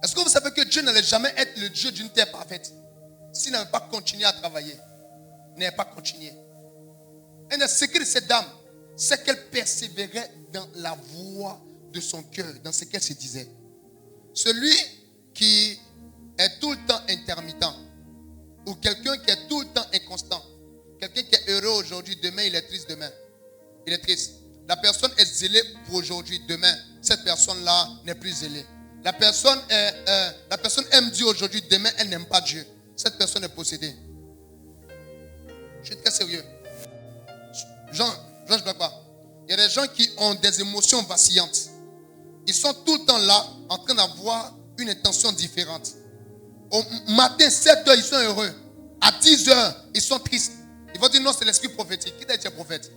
Est-ce que vous savez que Dieu n'allait jamais être le Dieu d'une terre parfaite s'il n'avait pas continué à travailler? Il n'avait pas continué. Et le secret de cette dame, c'est qu'elle persévérait dans la voie de son cœur, dans ce qu'elle se disait. Celui qui est tout le temps intermittent, ou quelqu'un qui est tout le temps inconstant, quelqu'un qui est heureux aujourd'hui, demain il est triste demain. Il est triste. La personne est zélée pour aujourd'hui, demain cette personne-là n'est plus zélée. La personne aime Dieu aujourd'hui, demain elle n'aime pas Dieu. Cette personne est possédée. Je suis très sérieux. Jean, je ne blague pas. Il y a des gens qui ont des émotions vacillantes. Ils sont tout le temps là, en train d'avoir une intention différente. Au matin, 7 heures, ils sont heureux. À 10 heures, ils sont tristes. Ils vont dire non, c'est l'esprit prophétique. Qui t'a dit prophète?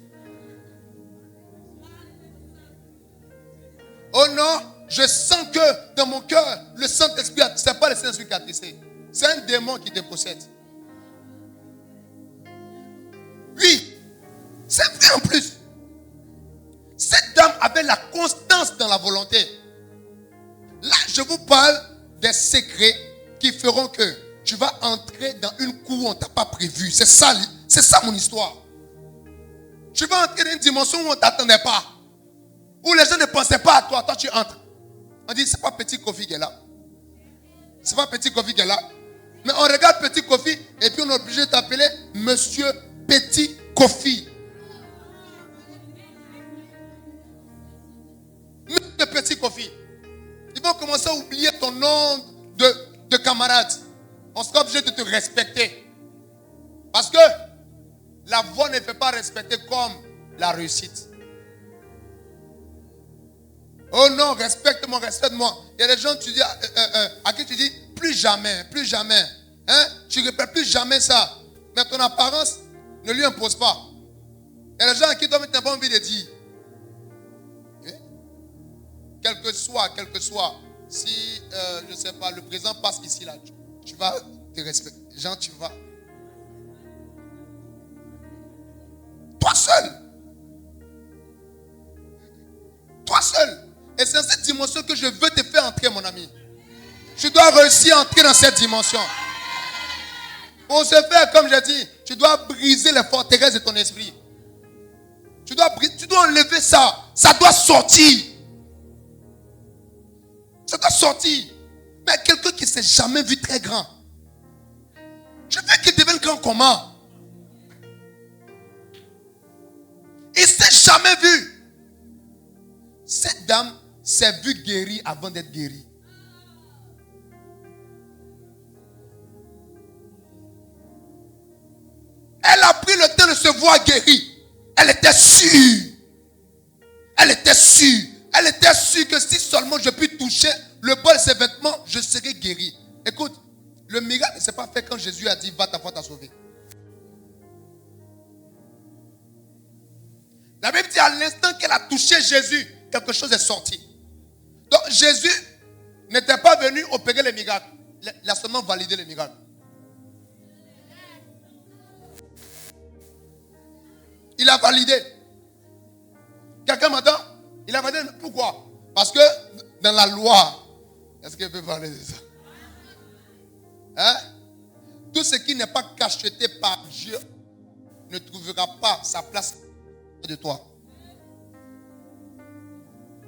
Oh non, je sens que dans mon cœur, le Saint-Esprit, ce n'est pas le Saint-Esprit qui a attristé. C'est un démon qui te possède. Oui, c'est vrai en plus. Cette dame avait la constance dans la volonté. Là, je vous parle des secrets qui feront que tu vas entrer dans une cour où on ne t'a pas prévu. C'est ça mon histoire. Tu vas entrer dans une dimension où on ne t'attendait pas. Où les gens ne pensaient pas à toi. Toi, tu entres. On dit, c'est pas Petit Kofi qui est là. C'est pas Petit Kofi qui est là. Mais on regarde Petit Kofi et puis on est obligé de t'appeler Monsieur Petit Kofi. Monsieur Petit Kofi. Ils vont commencer à oublier ton nom de camarade. On sera obligé de te respecter. Parce que la voix ne fait pas respecter comme la réussite. Oh non, respecte-moi, respecte-moi. Il y a des gens, tu dis, à qui tu dis, plus jamais, plus jamais. Hein? Tu ne répètes plus jamais ça. Mais ton apparence ne lui impose pas. Il y a des gens à qui tu n'as pas envie de dire. Okay? Quel que soit, si, je ne sais pas, le président passe ici, là, tu vas te respecter. Jean, tu vas. Toi seul. Toi seul. Et c'est dans cette dimension que je veux te faire entrer, mon ami. Tu dois réussir à entrer dans cette dimension. Pour ce faire, comme j'ai dit, tu dois briser les forteresses de ton esprit. Tu dois enlever ça. Ça doit sortir. Ça doit sortir. Mais quelqu'un qui ne s'est jamais vu très grand. Je veux qu'il devienne grand comment? Il ne s'est jamais vu. Cette dame s'est vue guérie avant d'être guérie. Elle a pris le temps de se voir guérie. Elle était sûre. Elle était sûre. Elle était sûre que si seulement je puis toucher le bol de ses vêtements, je serai guérie. Écoute, le miracle ne s'est pas fait quand Jésus a dit va, ta foi t'a sauvé. La Bible dit à l'instant qu'elle a touché Jésus, quelque chose est sorti. Donc Jésus n'était pas venu opérer les miracles. Il a seulement validé les miracles. Il a validé. Quelqu'un m'entend? Il a validé. Pourquoi? Parce que dans la loi, est-ce qu'il peut parler de ça? Hein? Tout ce qui n'est pas cacheté par Dieu ne trouvera pas sa place de toi.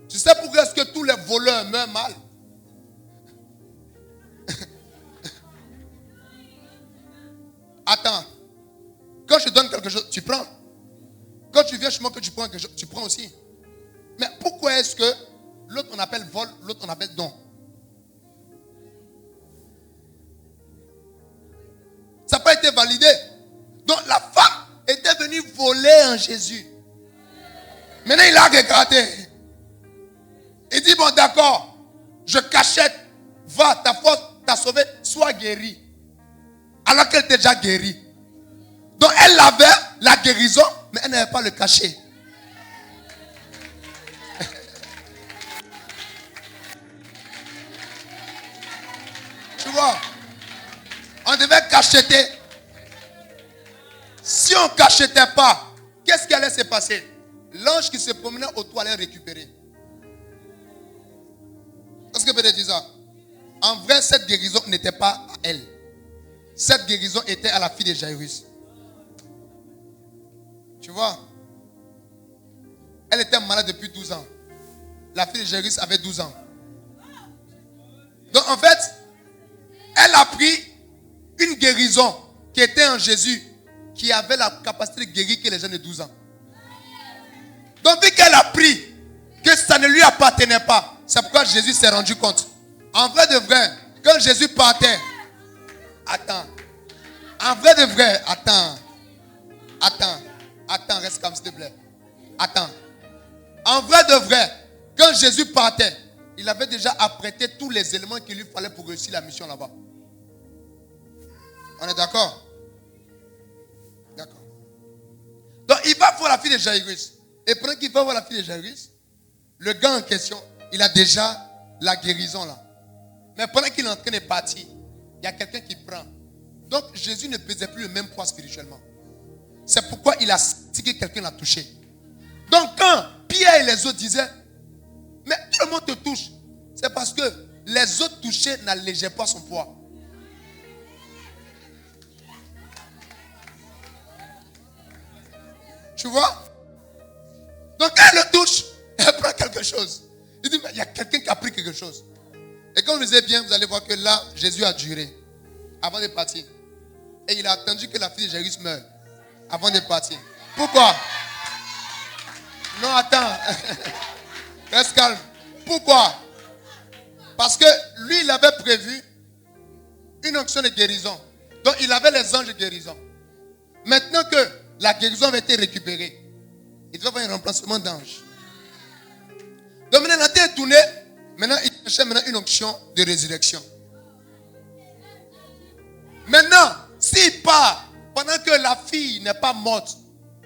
Tu sais pourquoi est-ce que tous les voleurs meurent mal? Attends. Quand je donne quelque chose, tu prends. Quand tu viens chez moi que tu prends quelque chose, tu prends aussi. Mais pourquoi est-ce que l'autre on appelle vol, l'autre on appelle don? Ça n'a pas été validé. Donc la femme était venue voler en Jésus. Maintenant il a regardé. Il dit bon d'accord, je cachette, va, ta foi t'a sauvé, sois guéri. Alors qu'elle était déjà guérie. Donc elle avait la guérison, mais elle n'avait pas le cachet. Tu vois, on devait cacheter. Si on ne cachetait pas, qu'est-ce qui allait se passer? L'ange qui se promenait autour allait récupérer. Est-ce que peut-être dire ça? En vrai, cette guérison n'était pas à elle. Cette guérison était à la fille de Jairus. Tu vois? Elle était malade depuis 12 ans. La fille de Jairus avait 12 ans. Donc en fait, elle a pris une guérison qui était en Jésus, qui avait la capacité de guérir que les gens de 12 ans. Donc vu qu'elle a pris que ça ne lui appartenait pas, c'est pourquoi Jésus s'est rendu compte. En vrai de vrai, quand Jésus partait, attends. En vrai de vrai, attends, reste calme s'il te plaît. Attends. En vrai de vrai, quand Jésus partait, il avait déjà apprêté tous les éléments qu'il lui fallait pour réussir la mission là-bas. On est d'accord? D'accord. Donc, il va voir la fille de Jairus. Et pendant qu'il va voir la fille de Jairus, le gars en question, il a déjà la guérison là. Mais pendant qu'il est en train de partir, il y a quelqu'un qui prend. Donc, Jésus ne pesait plus le même poids spirituellement. C'est pourquoi il a senti que quelqu'un l'a touché. Donc, quand Pierre et les autres disaient, mais tout le monde te touche, c'est parce que les autres touchés n'allégeaient pas son poids. Tu vois? Donc, quand elle le touche, elle prend quelque chose. Il dit, mais il y a quelqu'un qui a pris quelque chose. Et quand vous lisez bien, vous allez voir que là, Jésus a duré avant de partir. Et il a attendu que la fille de Jairus meure avant de partir. Pourquoi? Non, attends. Reste calme. Pourquoi? Parce que lui, il avait prévu une onction de guérison. Donc, il avait les anges de guérison. Maintenant que la guérison avait été récupérée, il devait avoir un remplacement d'ange. Donc, maintenant, il a été tourné. Maintenant, il cherchait une onction de résurrection. Maintenant, s'il part pendant que la fille n'est pas morte,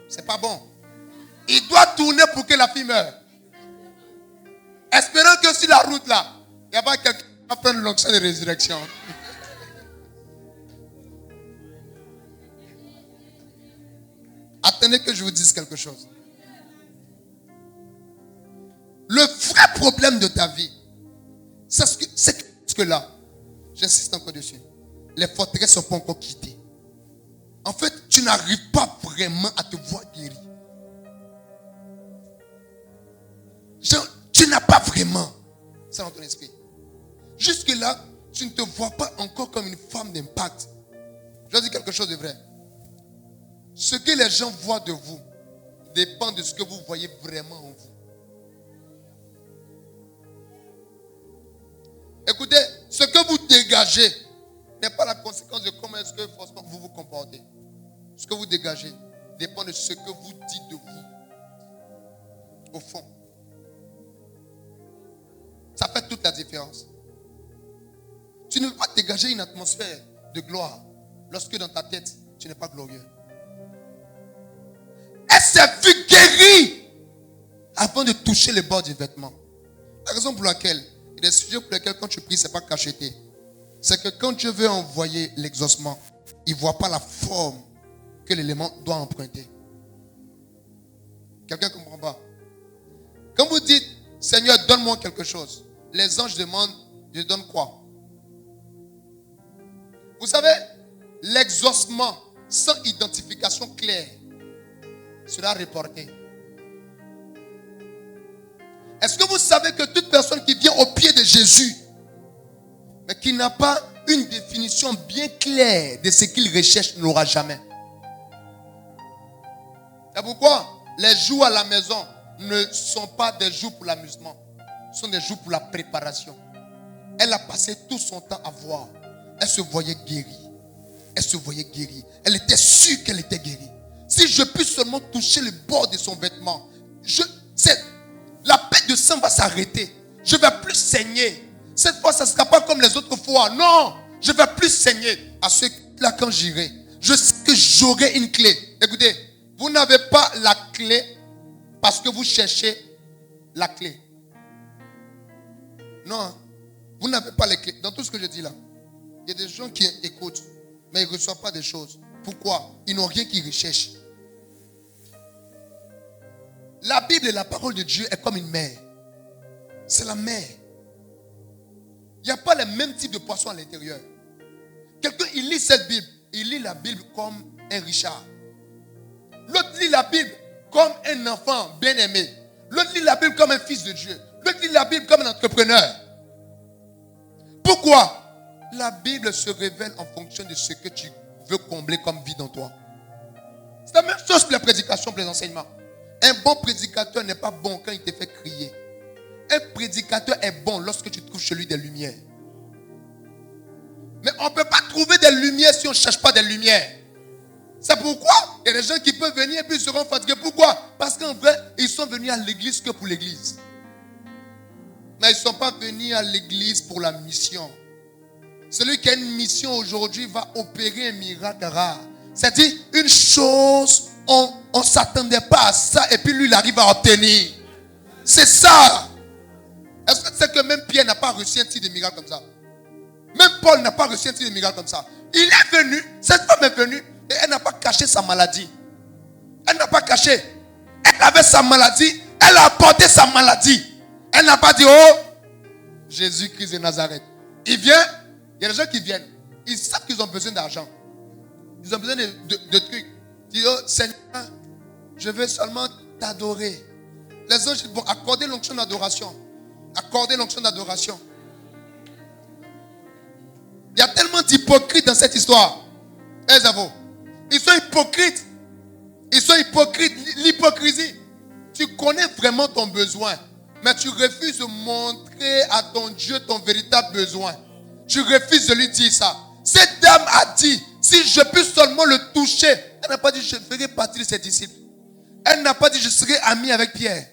c'est pas bon. Il doit tourner pour que la fille meure. Espérant que sur la route là, il y a pas quelqu'un qui va prendre l'onction de résurrection. Attendez que je vous dise quelque chose. Le vrai problème de ta vie, c'est ce que là, j'insiste encore dessus, les forteresses ne sont pas encore quittées. En fait, tu n'arrives pas vraiment à te voir guéri. Genre, tu n'as pas vraiment ça dans ton esprit. Jusque-là, tu ne te vois pas encore comme une femme d'impact. Je vais dire quelque chose de vrai. Ce que les gens voient de vous dépend de ce que vous voyez vraiment en vous. Écoutez, ce que vous dégagez n'est pas la conséquence de comment est-ce que forcément vous vous comportez. Ce que vous dégagez dépend de ce que vous dites de vous. Au fond. Ça fait toute la différence. Tu ne peux pas dégager une atmosphère de gloire lorsque dans ta tête, tu n'es pas glorieux. Elle s'est vue guérie avant de toucher le bord du vêtement. La raison pour laquelle, il y a des sujets pour lesquels quand tu pries, ce n'est pas cacheté. C'est que quand Dieu veut envoyer l'exaucement, il ne voit pas la forme que l'élément doit emprunter. Quelqu'un ne comprend pas. Quand vous dites, Seigneur, donne-moi quelque chose, les anges demandent, je donne quoi? Vous savez, l'exaucement sans identification claire sera reporté. Est-ce que vous savez que toute personne qui vient au pied de Jésus, mais qui n'a pas une définition bien claire de ce qu'il recherche, ne l'aura jamais? C'est pourquoi les jours à la maison ne sont pas des jours pour l'amusement. Ce sont des jours pour la préparation. Elle a passé tout son temps à voir. Elle se voyait guérie. Elle se voyait guérie. Elle était sûre qu'elle était guérie. Si je puis seulement toucher le bord de son vêtement, la perte de sang va s'arrêter. Je ne vais plus saigner. Cette fois, ça ne sera pas comme les autres fois. Non, je ne vais plus saigner. À ce là, quand j'irai, je sais que j'aurai une clé. Écoutez, vous n'avez pas la clé parce que vous cherchez la clé. Non, vous n'avez pas les clés. Dans tout ce que je dis là, il y a des gens qui écoutent, mais ils ne reçoivent pas des choses. Pourquoi? Ils n'ont rien qu'ils recherchent. La Bible et la parole de Dieu est comme une mer. C'est la mer. Il n'y a pas le même type de poisson à l'intérieur. Quelqu'un, il lit cette Bible. Il lit la Bible comme un Richard. L'autre lit la Bible comme un enfant bien aimé. L'autre lit la Bible comme un fils de Dieu. L'autre lit la Bible comme un entrepreneur. Pourquoi? La Bible se révèle en fonction de ce que tu veux combler comme vide en toi. C'est la même chose pour la prédication, pour les enseignements. Un bon prédicateur n'est pas bon quand il te fait crier. Un prédicateur est bon lorsque tu trouves chez lui des lumières. Mais on ne peut pas trouver des lumières si on ne cherche pas des lumières. C'est pourquoi il y a des gens qui peuvent venir et puis ils seront fatigués. Pourquoi? Parce qu'en vrai, ils sont venus à l'église que pour l'église. Mais ils ne sont pas venus à l'église pour la mission. celui qui a une mission aujourd'hui va opérer un miracle rare. C'est-à-dire une chose, on ne s'attendait pas à ça et puis lui, il arrive à obtenir. C'est ça. Est-ce que tu sais que même Pierre n'a pas reçu un titre de miracle comme ça? Même Paul n'a pas reçu un titre de miracle comme ça. Il est venu, cette femme est venue et elle n'a pas caché sa maladie. Elle n'a pas caché. Elle avait sa maladie, elle a apporté sa maladie. Elle n'a pas dit, oh, Jésus-Christ de Nazareth. Il vient, il y a des gens qui viennent. Ils savent qu'ils ont besoin d'argent. Ils ont besoin de trucs. Ils disent, oh Seigneur, je veux seulement t'adorer. Les anges disent, bon, accordez l'onction d'adoration. Accordez l'onction d'adoration. Il y a tellement d'hypocrites dans cette histoire. Ils sont hypocrites. Ils sont hypocrites. L'hypocrisie. Tu connais vraiment ton besoin. Mais tu refuses de montrer à ton Dieu ton véritable besoin. Tu refuses de lui dire ça. Cette dame a dit, si je peux seulement le toucher. Elle n'a pas dit, je ferai partie de ses disciples. Elle n'a pas dit, je serai ami avec Pierre.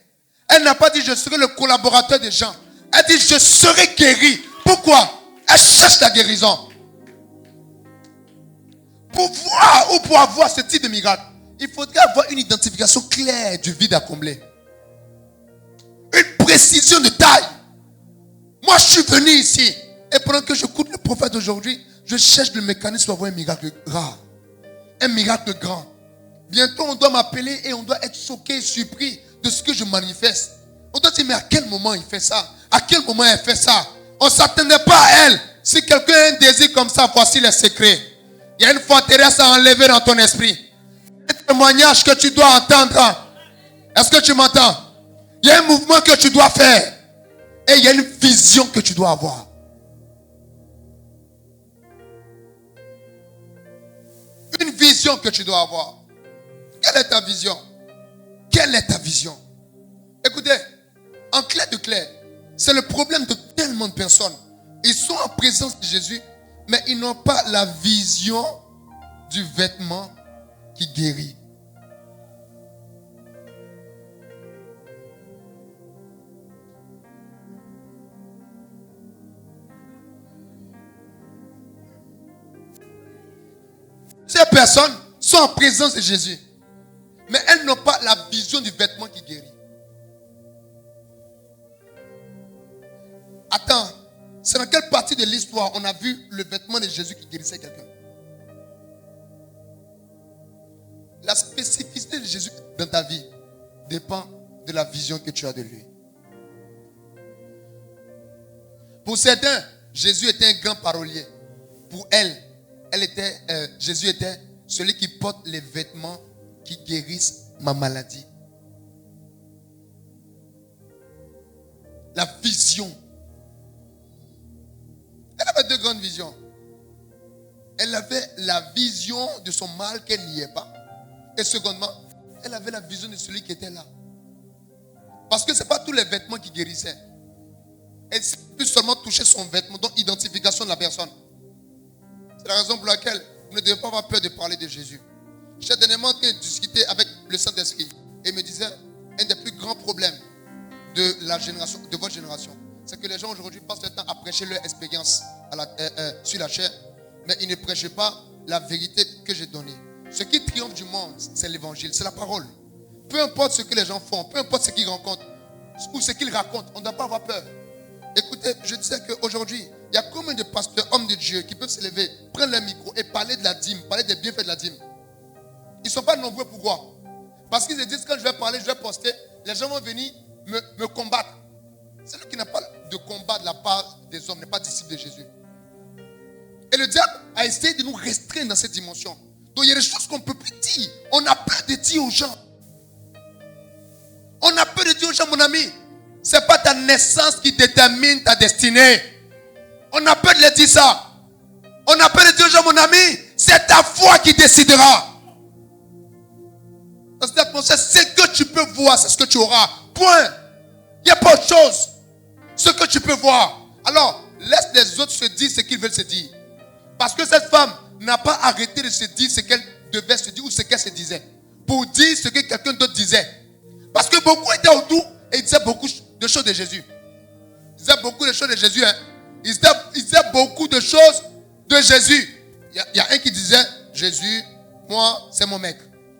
Elle n'a pas dit, je serai le collaborateur de Jean. Elle dit, je serai guéri. Pourquoi? Elle cherche la guérison. Pour voir ou pour avoir ce type de miracle, il faudrait avoir une identification claire du vide à combler. Une précision de taille. Moi, je suis venu ici. Et pendant que j'écoute le prophète aujourd'hui, je cherche le mécanisme pour avoir un miracle rare. Un miracle grand. Bientôt, on doit m'appeler et on doit être choqué et surpris de ce que je manifeste. On doit dire, mais à quel moment il fait ça? À quel moment elle fait ça? On ne s'attendait pas à elle. Si quelqu'un a un désir comme ça, voici les secrets. Il y a une forteresse à enlever dans ton esprit. Un témoignage que tu dois entendre. Est-ce que tu m'entends? Il y a un mouvement que tu dois faire. Et il y a une vision que tu dois avoir. Une vision que tu dois avoir. Quelle est ta vision? Quelle est ta vision? Écoutez, en clair de clair, c'est le problème de tellement de personnes. Ils sont en présence de Jésus, mais ils n'ont pas la vision du vêtement qui guérit. Ces personnes sont en présence de Jésus, mais elles n'ont pas la vision du vêtement qui guérit. Attends, c'est dans quelle partie de l'histoire on a vu le vêtement de Jésus qui guérissait quelqu'un? La spécificité de Jésus dans ta vie dépend de la vision que tu as de lui. Pour certains, Jésus était un grand parolier. Pour elle, Jésus était celui qui porte les vêtements qui guérissent ma maladie. La vision. Elle avait deux grandes visions. Elle avait la vision de son mal qu'elle n'y est pas. Et secondement, elle avait la vision de celui qui était là. Parce que ce n'est pas tous les vêtements qui guérissaient. Elle peut seulement toucher son vêtement, donc identification de la personne. C'est la raison pour laquelle vous ne devez pas avoir peur de parler de Jésus. J'ai dernièrement discuté avec le Saint-Esprit et il me disait, un des plus grands problèmes de la génération, de votre génération, c'est que les gens aujourd'hui passent le temps à prêcher leur expérience sur la chair, mais ils ne prêchent pas la vérité que j'ai donnée. Ce qui triomphe du monde, c'est l'évangile, c'est la parole. Peu importe ce que les gens font, peu importe ce qu'ils rencontrent ou ce qu'ils racontent, on ne doit pas avoir peur. Écoutez, je disais qu'aujourd'hui, il y a combien de pasteurs, hommes de Dieu, qui peuvent se lever, prendre leur micro et parler de la dîme, parler des bienfaits de la dîme. Ils ne sont pas nombreux. Pourquoi? Parce qu'ils se disent, quand je vais parler, je vais poster, les gens vont venir me combattre. Celui qui n'a pas de combat de la part des hommes n'est pas disciple de Jésus. Et le diable a essayé de nous restreindre dans cette dimension. Donc il y a des choses qu'on ne peut plus dire. On a peur de dire aux gens. On a peur de dire aux gens, mon ami, ce n'est pas ta naissance qui détermine ta destinée. On a peur de le dire ça. On a peur de dire aux gens, mon ami, c'est ta foi qui décidera. Dans cette atmosphère, ce que tu peux voir, c'est ce que tu auras. Point. Il n'y a pas autre chose. Ce que tu peux voir. Alors, laisse les autres se dire ce qu'ils veulent se dire. Parce que cette femme n'a pas arrêté de se dire ce qu'elle devait se dire ou ce qu'elle se disait. Pour dire ce que quelqu'un d'autre disait. Parce que beaucoup étaient autour et ils disaient beaucoup de choses de Jésus. Ils disaient beaucoup de choses de Jésus. Hein. Ils disaient beaucoup de choses de Jésus. Il y a un qui disait, Jésus, moi, c'est mon mec.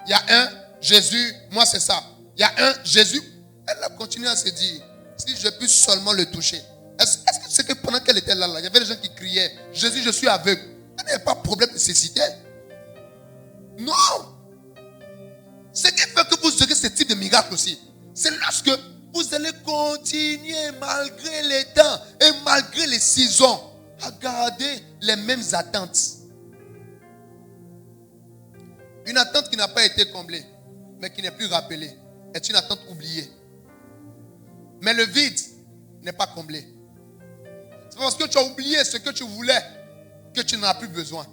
Il y a un, Jésus, moi, c'est ça. Il y a un, Jésus. Elle a continué à se dire, si je puis seulement le toucher. Est-ce que c'est que pendant qu'elle était là, il y avait des gens qui criaient, Jésus, je suis aveugle. Elle n'avait pas de problème de cécité. Non. Ce qui fait que vous aurez ce type de miracle aussi, c'est lorsque vous allez continuer malgré les temps et malgré les saisons à garder les mêmes attentes. Une attente qui n'a pas été comblée, mais qui n'est plus rappelée, est une attente oubliée. Mais le vide n'est pas comblé. C'est parce que tu as oublié ce que tu voulais que tu n'en as plus besoin.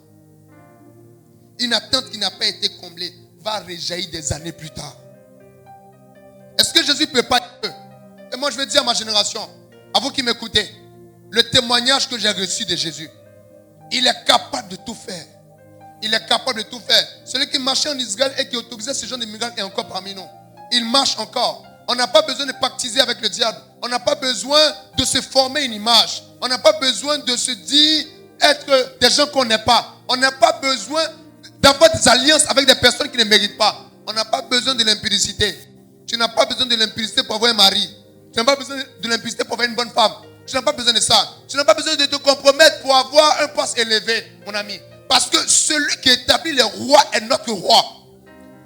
Une attente qui n'a pas été comblée va réjaillir des années plus tard. Est-ce que Jésus peut pas dire? Et moi je vais dire à ma génération, à vous qui m'écoutez, le témoignage que j'ai reçu de Jésus, il est capable de tout faire. Il est capable de tout faire. Celui qui marchait en Israël et qui autorisait ce genre de miracles est encore parmi nous. Il marche encore. On n'a pas besoin de pactiser avec le diable. On n'a pas besoin de se former une image. On n'a pas besoin de se dire être des gens qu'on n'est pas. On n'a pas besoin d'avoir des alliances avec des personnes qui ne méritent pas. On n'a pas besoin de l'impudicité. Tu n'as pas besoin de l'impudicité pour avoir un mari. Tu n'as pas besoin de l'impudicité pour avoir une bonne femme. Tu n'as pas besoin de ça. Tu n'as pas besoin de te compromettre pour avoir un poste élevé, mon ami. Parce que celui qui établit les rois est notre roi.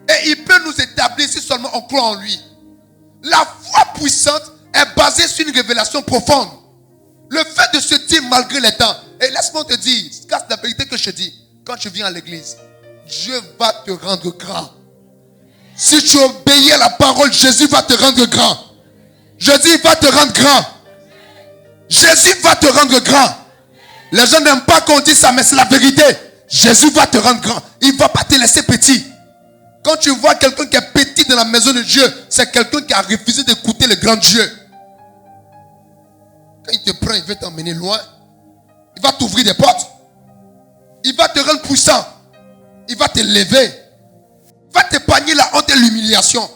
Et il peut nous établir si seulement on croit en lui. La foi puissante est basée sur une révélation profonde. Le fait de se dire malgré les temps. Et laisse-moi te dire, c'est la vérité que je te dis. Quand tu viens à l'église, Dieu va te rendre grand. Si tu obéis à la parole, Jésus va te rendre grand. Je dis, il va te rendre grand. Jésus va te rendre grand. Les gens n'aiment pas qu'on dise ça, mais c'est la vérité. Jésus va te rendre grand. Il ne va pas te laisser petit. Quand tu vois quelqu'un qui est petit dans la maison de Dieu, c'est quelqu'un qui a refusé d'écouter le grand Dieu. Quand il te prend, il veut t'emmener loin. Il va t'ouvrir des portes. Il va te rendre puissant. Il va te lever. Il va t'épargner la honte et l'humiliation.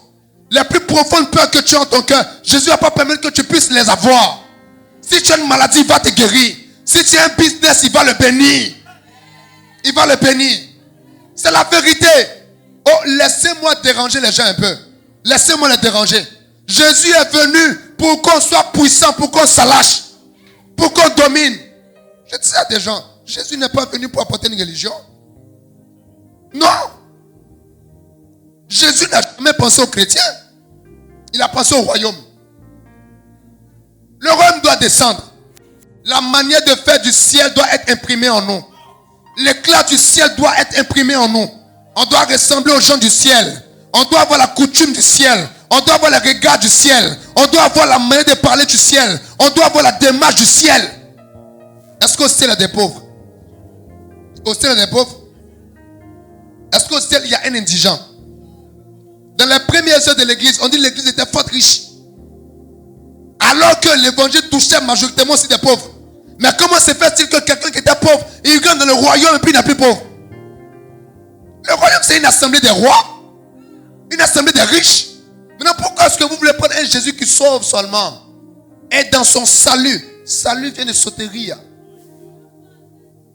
Les plus profondes peurs que tu as en ton cœur, Jésus ne va pas permettre que tu puisses les avoir. Si tu as une maladie, il va te guérir. Si tu as un business, il va le bénir. Il va le bénir. C'est la vérité. Oh, laissez-moi déranger les gens un peu. Laissez-moi les déranger. Jésus est venu pour qu'on soit puissant, pour qu'on s'allâche, pour qu'on domine. Je dis à des gens, Jésus n'est pas venu pour apporter une religion. Non. Jésus n'a jamais pensé aux chrétiens. Il a pensé au royaume. Le royaume doit descendre. La manière de faire du ciel doit être imprimée en nous. L'éclat du ciel doit être imprimé en nous. On doit ressembler aux gens du ciel. On doit avoir la coutume du ciel. On doit avoir le regard du ciel. On doit avoir la manière de parler du ciel. On doit avoir la démarche du ciel. Est-ce qu'au ciel il y a des pauvres? Au ciel il y a des pauvres? Est-ce qu'au ciel il y a un indigent? Dans les premières heures de l'église, on dit que l'église était fort riche. Alors que l'évangile touchait majoritairement aussi des pauvres. Mais comment se fait-il que quelqu'un qui était pauvre, il rentre dans le royaume et puis il n'est plus pauvre? Le royaume, c'est une assemblée des rois. Une assemblée des riches. Maintenant, pourquoi est-ce que vous voulez prendre un Jésus qui sauve seulement? Et dans son salut. Salut vient de soterie.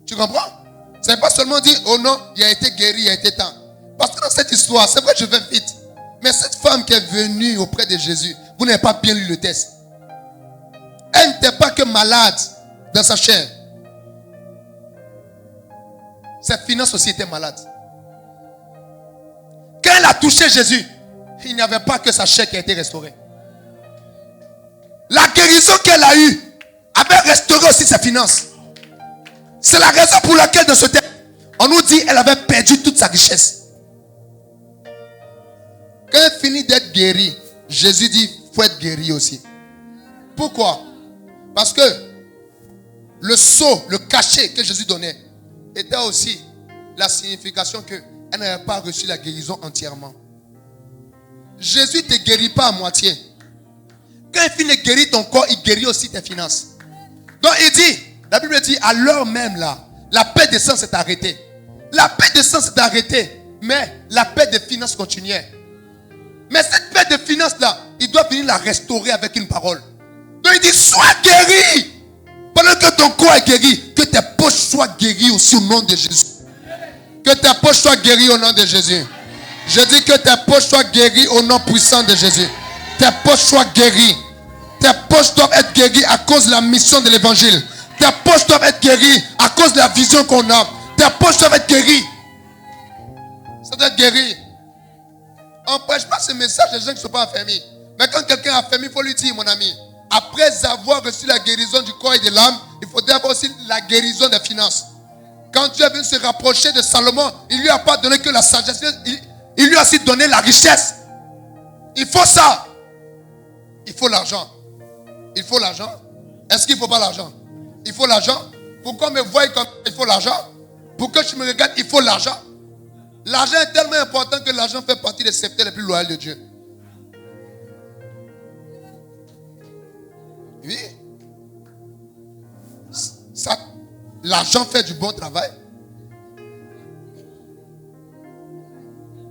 Tu comprends? Ça ne veut pas seulement dire, oh non, il a été guéri, il a été tant. Parce que dans cette histoire, c'est vrai que je vais vite. Mais cette femme qui est venue auprès de Jésus, vous n'avez pas bien lu le texte. Elle n'était pas que malade dans sa chair. Ses finances aussi étaient malades. Quand elle a touché Jésus, il n'y avait pas que sa chair qui a été restaurée. La guérison qu'elle a eue avait restauré aussi ses finances. C'est la raison pour laquelle dans ce texte, on nous dit qu'elle avait perdu toute sa richesse. Quand elle finit d'être guérie, Jésus dit, il faut être guéri aussi. Pourquoi? Parce que le sceau, le cachet que Jésus donnait, était aussi la signification qu'elle n'avait pas reçu la guérison entièrement. Jésus ne te guérit pas à moitié. Quand il finit de guérir ton corps, il guérit aussi tes finances. Donc il dit, la Bible dit, à l'heure même là, la paix des sang s'est arrêtée. La paix des sang s'est arrêtée, mais la paix des finances continuait. Mais cette paix de finances là, il doit venir la restaurer avec une parole. Donc il dit, sois guéri. Pendant que ton corps est guéri, que tes poches soient guéries aussi au nom de Jésus. Que tes poches soient guéries au nom de Jésus. Je dis que tes poches soient guéries au nom puissant de Jésus. Tes poches soient guéries. Tes poches doivent être guéries à cause de la mission de l'évangile. Tes poches doivent être guéries à cause de la vision qu'on a. Tes poches doivent être guéries. Ça doit être guéri. On ne prêche pas ce message des gens qui ne sont pas enfermés. Mais quand quelqu'un est enfermé, il faut lui dire, mon ami, après avoir reçu la guérison du corps et de l'âme, il faudrait avoir aussi la guérison des finances. Quand Dieu est venu se rapprocher de Salomon, il ne lui a pas donné que la sagesse, il lui a aussi donné la richesse. Il faut ça. Il faut l'argent. Il faut l'argent. Est-ce qu'il ne faut pas l'argent? Il faut l'argent. Pourquoi me voyez comme il faut l'argent? Pour que tu me regardes, il faut l'argent. L'argent est tellement important que l'argent fait partie des secteurs les plus loyaux de Dieu. Oui. L'argent fait du bon travail.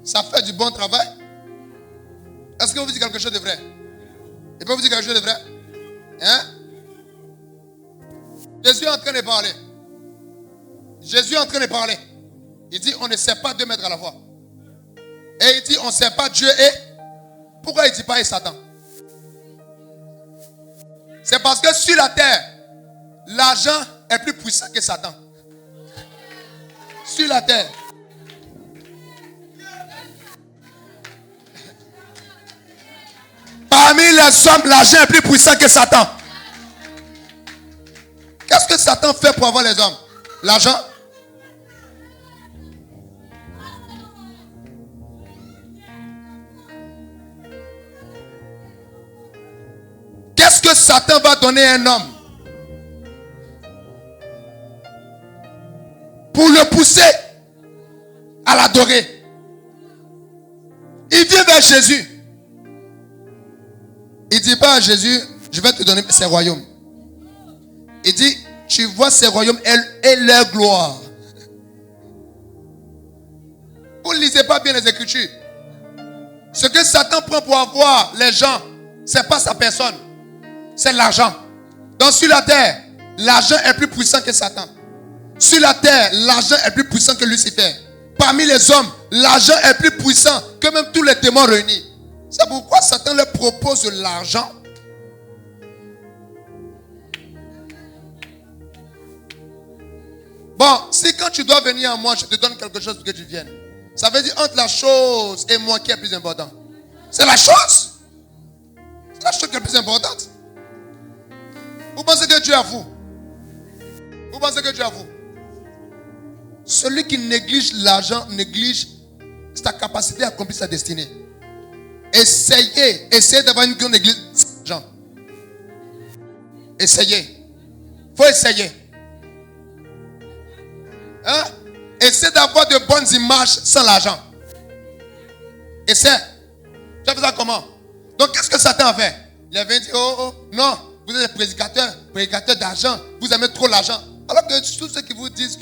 Ça fait du bon travail. Est-ce que vous dites quelque chose de vrai? Il peut vous dire quelque chose de vrai? Hein? Jésus est en train de parler. Jésus est en train de parler. Il dit on ne sert pas 2 mètres à la fois. Et il dit on ne sert pas Dieu et... Pourquoi il ne dit pas et Satan? C'est parce que sur la terre, l'argent est plus puissant que Satan. Sur la terre. Parmi les hommes, l'argent est plus puissant que Satan. Qu'est-ce que Satan fait pour avoir les hommes? L'argent. Qu'est-ce que Satan va donner à un homme pour le pousser à l'adorer? Il vient vers Jésus. Il ne dit pas à Jésus, je vais te donner ces royaumes. Il dit, tu vois ces royaumes et leur gloire. Vous ne lisez pas bien les Écritures. Ce que Satan prend pour avoir les gens, ce n'est pas sa personne. C'est l'argent. Donc sur la terre, l'argent est plus puissant que Satan. Sur la terre, l'argent est plus puissant que Lucifer. Parmi les hommes, l'argent est plus puissant que même tous les démons réunis. C'est pourquoi Satan leur propose de l'argent. Bon, si quand tu dois venir à moi, je te donne quelque chose pour que tu viennes. Ça veut dire entre la chose et moi qui est plus important. C'est la chose. C'est la chose qui est plus importante. Vous pensez que Dieu est à vous? Vous pensez que Dieu est à vous? Celui qui néglige l'argent néglige sa capacité à accomplir sa destinée. Essayez d'avoir une grande église sans l'argent. Essayez. Il faut essayer. Hein? Essayez d'avoir de bonnes images sans l'argent. Essaye. Tu as fait ça comment? Donc qu'est-ce que Satan a fait? Il avait dit, non, vous êtes des prédicateurs d'argent, vous aimez trop l'argent. Alors que tous ceux qui vous disent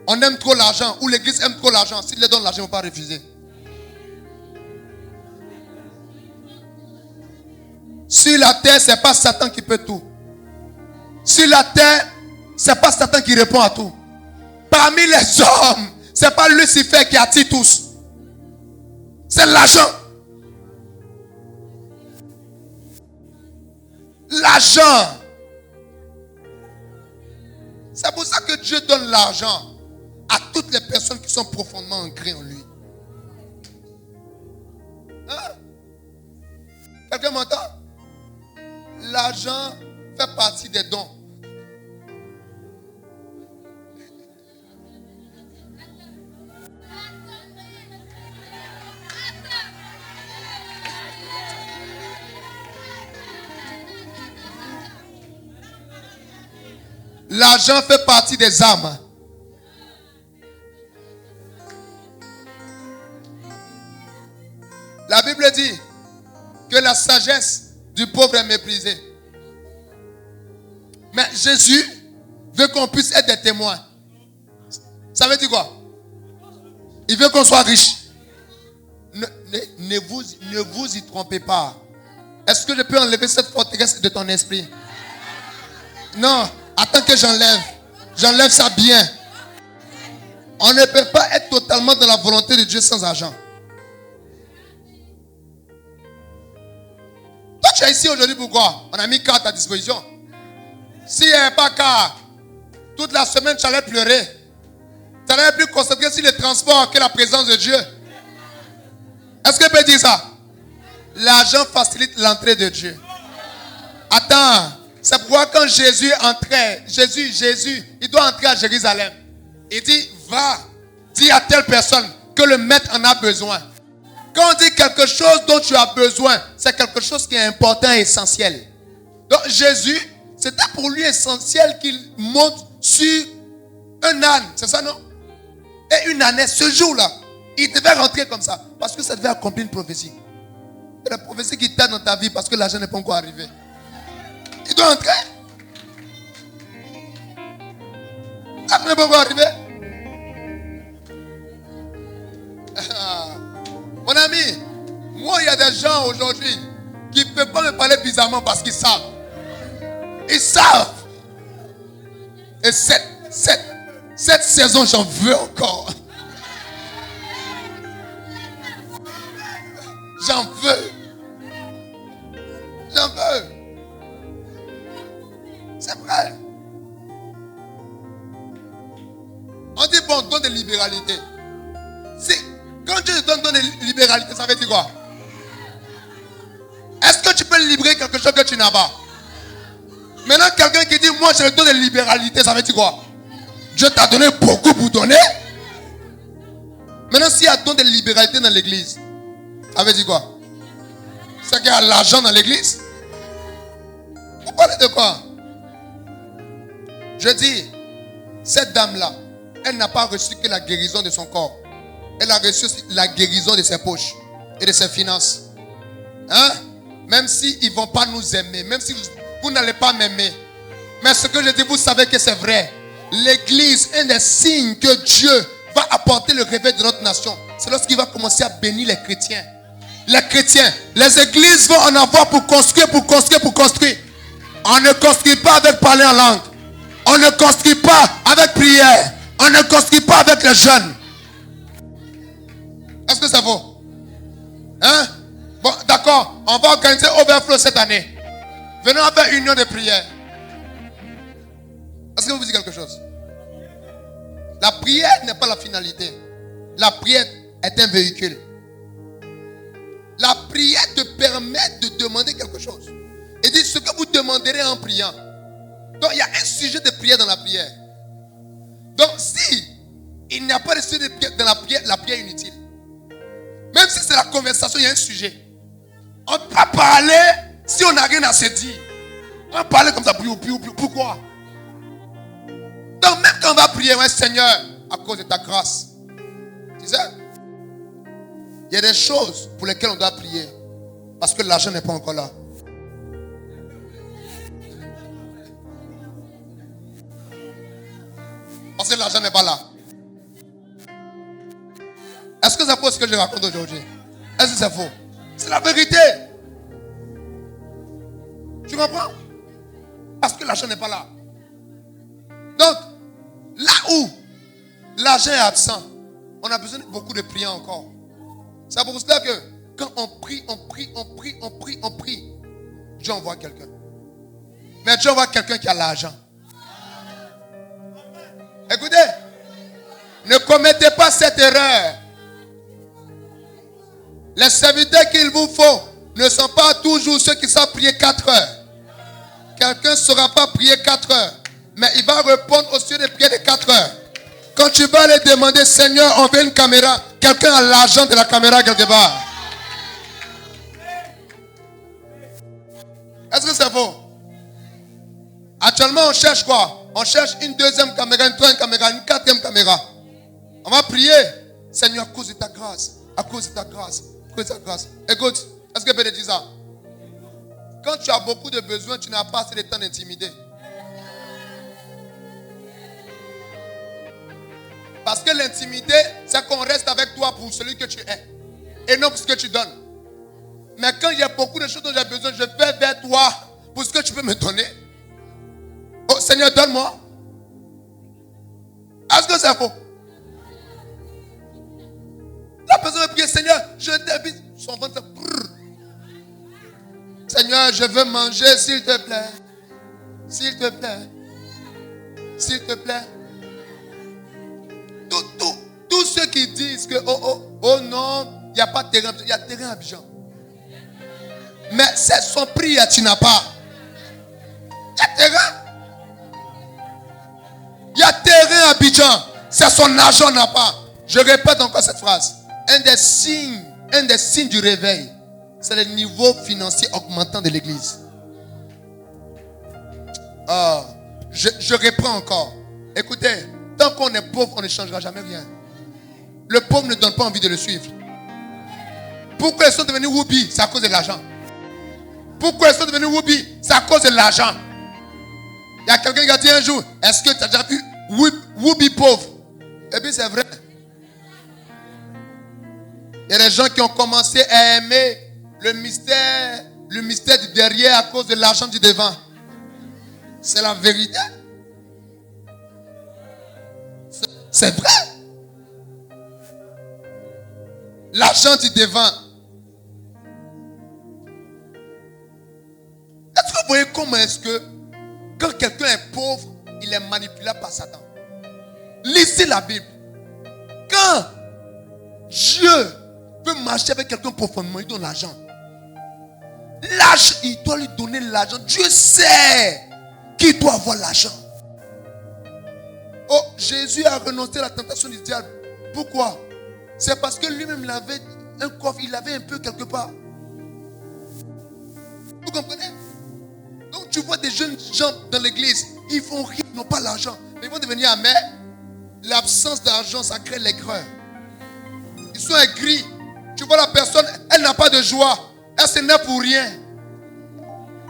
qu'on aime trop l'argent, ou l'église aime trop l'argent, s'ils les donnent l'argent, ils ne vont pas refuser. Sur la terre, ce n'est pas Satan qui peut tout. Sur la terre, ce n'est pas Satan qui répond à tout. Parmi les hommes, ce n'est pas Lucifer qui attire tous. C'est l'argent. L'argent. C'est pour ça que Dieu donne l'argent à toutes les personnes qui sont profondément ancrées en lui. Hein? Quelqu'un m'entend? L'argent fait partie des dons. L'argent fait partie des âmes. La Bible dit que la sagesse du pauvre est méprisée. Mais Jésus veut qu'on puisse être des témoins. Ça veut dire quoi? Il veut qu'on soit riche. Ne vous y trompez pas. Est-ce que je peux enlever cette forteresse de ton esprit? Non, attends que j'enlève. J'enlève ça bien. On ne peut pas être totalement dans la volonté de Dieu sans argent. Toi, tu es ici aujourd'hui pourquoi? On a mis carte à disposition. S'il n'y avait pas carte, toute la semaine, tu allais pleurer. Tu allais plus concentrer sur le transport que la présence de Dieu. Est-ce que je peux dire ça? L'argent facilite l'entrée de Dieu. Attends, c'est pourquoi quand Jésus entrait, Jésus, il doit entrer à Jérusalem. Il dit, va, dis à telle personne que le maître en a besoin. Quand on dit quelque chose dont tu as besoin, c'est quelque chose qui est important et essentiel. Donc Jésus, c'était pour lui essentiel qu'il monte sur un âne, c'est ça non? Et une ânesse, ce jour-là, il devait rentrer comme ça, parce que ça devait accomplir une prophétie. C'est la prophétie qui t'aide dans ta vie parce que l'argent n'est pas encore arrivé. Il doit entrer. L'argent n'est pas encore arrivé. Mon ami, moi il y a des gens aujourd'hui qui ne peuvent pas me parler bizarrement parce qu'ils savent. Ils savent. Et cette saison, j'en veux encore. J'en veux. J'en veux. C'est vrai. On dit bon, don de libéralité. Quand Dieu te donne don de libéralité, ça veut dire quoi? Est-ce que tu peux libérer quelque chose que tu n'as pas? Maintenant, quelqu'un qui dit moi j'ai le don de libéralité, ça veut dire quoi? Dieu t'a donné beaucoup pour donner. Maintenant, s'il y a don de libéralité dans l'église, ça veut dire quoi? C'est qu'il y a l'argent dans l'église? Vous parlez de quoi? Je dis, cette dame-là, elle n'a pas reçu que la guérison de son corps. Elle a reçu la guérison de ses poches et de ses finances. Hein? Même s'ils ne vont pas nous aimer, même si vous n'allez pas m'aimer. Mais ce que je dis, vous savez que c'est vrai. L'église, un des signes que Dieu va apporter le réveil de notre nation, c'est lorsqu'il va commencer à bénir les chrétiens. Les chrétiens, les églises vont en avoir pour construire, pour construire, pour construire. On ne construit pas avec parler en langue. On ne construit pas avec prière. On ne construit pas avec les jeunes. Est-ce que ça vaut? Hein? Bon, d'accord. On va organiser Overflow cette année. Venons faire une union de prière. Est-ce que vous dites quelque chose? La prière n'est pas la finalité. La prière est un véhicule. La prière te permet de demander quelque chose. Et dit ce que vous demanderez en priant. Donc il y a un sujet de prière dans la prière. Donc si il n'y a pas de sujet de prière dans la prière est inutile. Même si c'est la conversation, il y a un sujet. On ne peut pas parler si on n'a rien à se dire. On va parler comme ça, pourquoi? Donc même quand on va prier, ouais, Seigneur, à cause de ta grâce. Tu sais, il y a des choses pour lesquelles on doit prier. Parce que l'argent n'est pas encore là. Parce que l'argent n'est pas là. Est-ce que c'est faux ce que je raconte aujourd'hui? Est-ce que c'est faux? C'est la vérité. Tu comprends? Parce que l'argent n'est pas là. Donc, là où l'argent est absent, on a besoin de beaucoup de prières encore. C'est pour cela que quand on prie, Dieu envoie quelqu'un. Mais Dieu envoie quelqu'un qui a l'argent. Écoutez, ne commettez pas cette erreur. Les serviteurs qu'il vous faut ne sont pas toujours ceux qui savent prier 4 heures. Quelqu'un ne saura pas prier 4 heures, mais il va répondre au sujet de prier de 4 heures. Quand tu vas aller demander, Seigneur, on veut une caméra, quelqu'un a l'argent de la caméra quelque part. Est-ce que c'est faux? Actuellement, on cherche quoi? On cherche une deuxième caméra, une troisième caméra, une quatrième caméra. On va prier. Seigneur, à cause de ta grâce, à cause de ta grâce, à cause de ta grâce. Écoute, est-ce que je peux te dire ça? Quand tu as beaucoup de besoins, tu n'as pas assez de temps d'intimider. Parce que l'intimité, c'est qu'on reste avec toi pour celui que tu es. Et non pour ce que tu donnes. Mais quand il y a beaucoup de choses dont j'ai besoin, je vais vers toi pour ce que tu peux me donner. Oh Seigneur, donne-moi. Est-ce que c'est faux? La personne va prier, Seigneur, je t'habite. Son ventre, Seigneur, je veux manger, s'il te plaît. S'il te plaît. S'il te plaît. Tous ceux qui disent que, oh non, il n'y a pas de terrain, il y a terrain à Abidjan. Mais c'est son prix, tu n'as pas. Il y a terrain. Il y a terrain à Abidjan. C'est son argent, n'a pas. Je répète encore cette phrase. Un des signes du réveil, c'est le niveau financier augmentant de l'église. Je reprends encore. Écoutez, tant qu'on est pauvre, on ne changera jamais rien. Le pauvre ne donne pas envie de le suivre. Pourquoi ils sont devenus whoopi? C'est à cause de l'argent. Pourquoi ils sont devenus whoopi? C'est à cause de l'argent. Il y a quelqu'un qui a dit un jour, est-ce que tu as déjà vu whoopi pauvre? Et puis c'est vrai. Il y a des gens qui ont commencé à aimer le mystère du derrière à cause de l'argent du devant. C'est la vérité. C'est vrai. L'argent du devant. Est-ce que vous voyez comment est-ce que quand quelqu'un est pauvre, il est manipulable par Satan? Lisez la Bible. Quand Dieu peut marcher avec quelqu'un profondément, il donne l'argent. Il doit lui donner l'argent. Dieu sait qu'il doit avoir l'argent. Oh, Jésus a renoncé à la tentation du diable. Pourquoi? C'est parce que lui-même il avait un coffre, il avait un peu quelque part. Vous comprenez? Donc tu vois des jeunes gens dans l'église, ils font rien, ils n'ont pas l'argent. Mais ils vont devenir amers. L'absence d'argent, ça crée l'aigreur. Ils sont aigris. Tu vois la personne, elle n'a pas de joie. Elle s'énerve pour rien.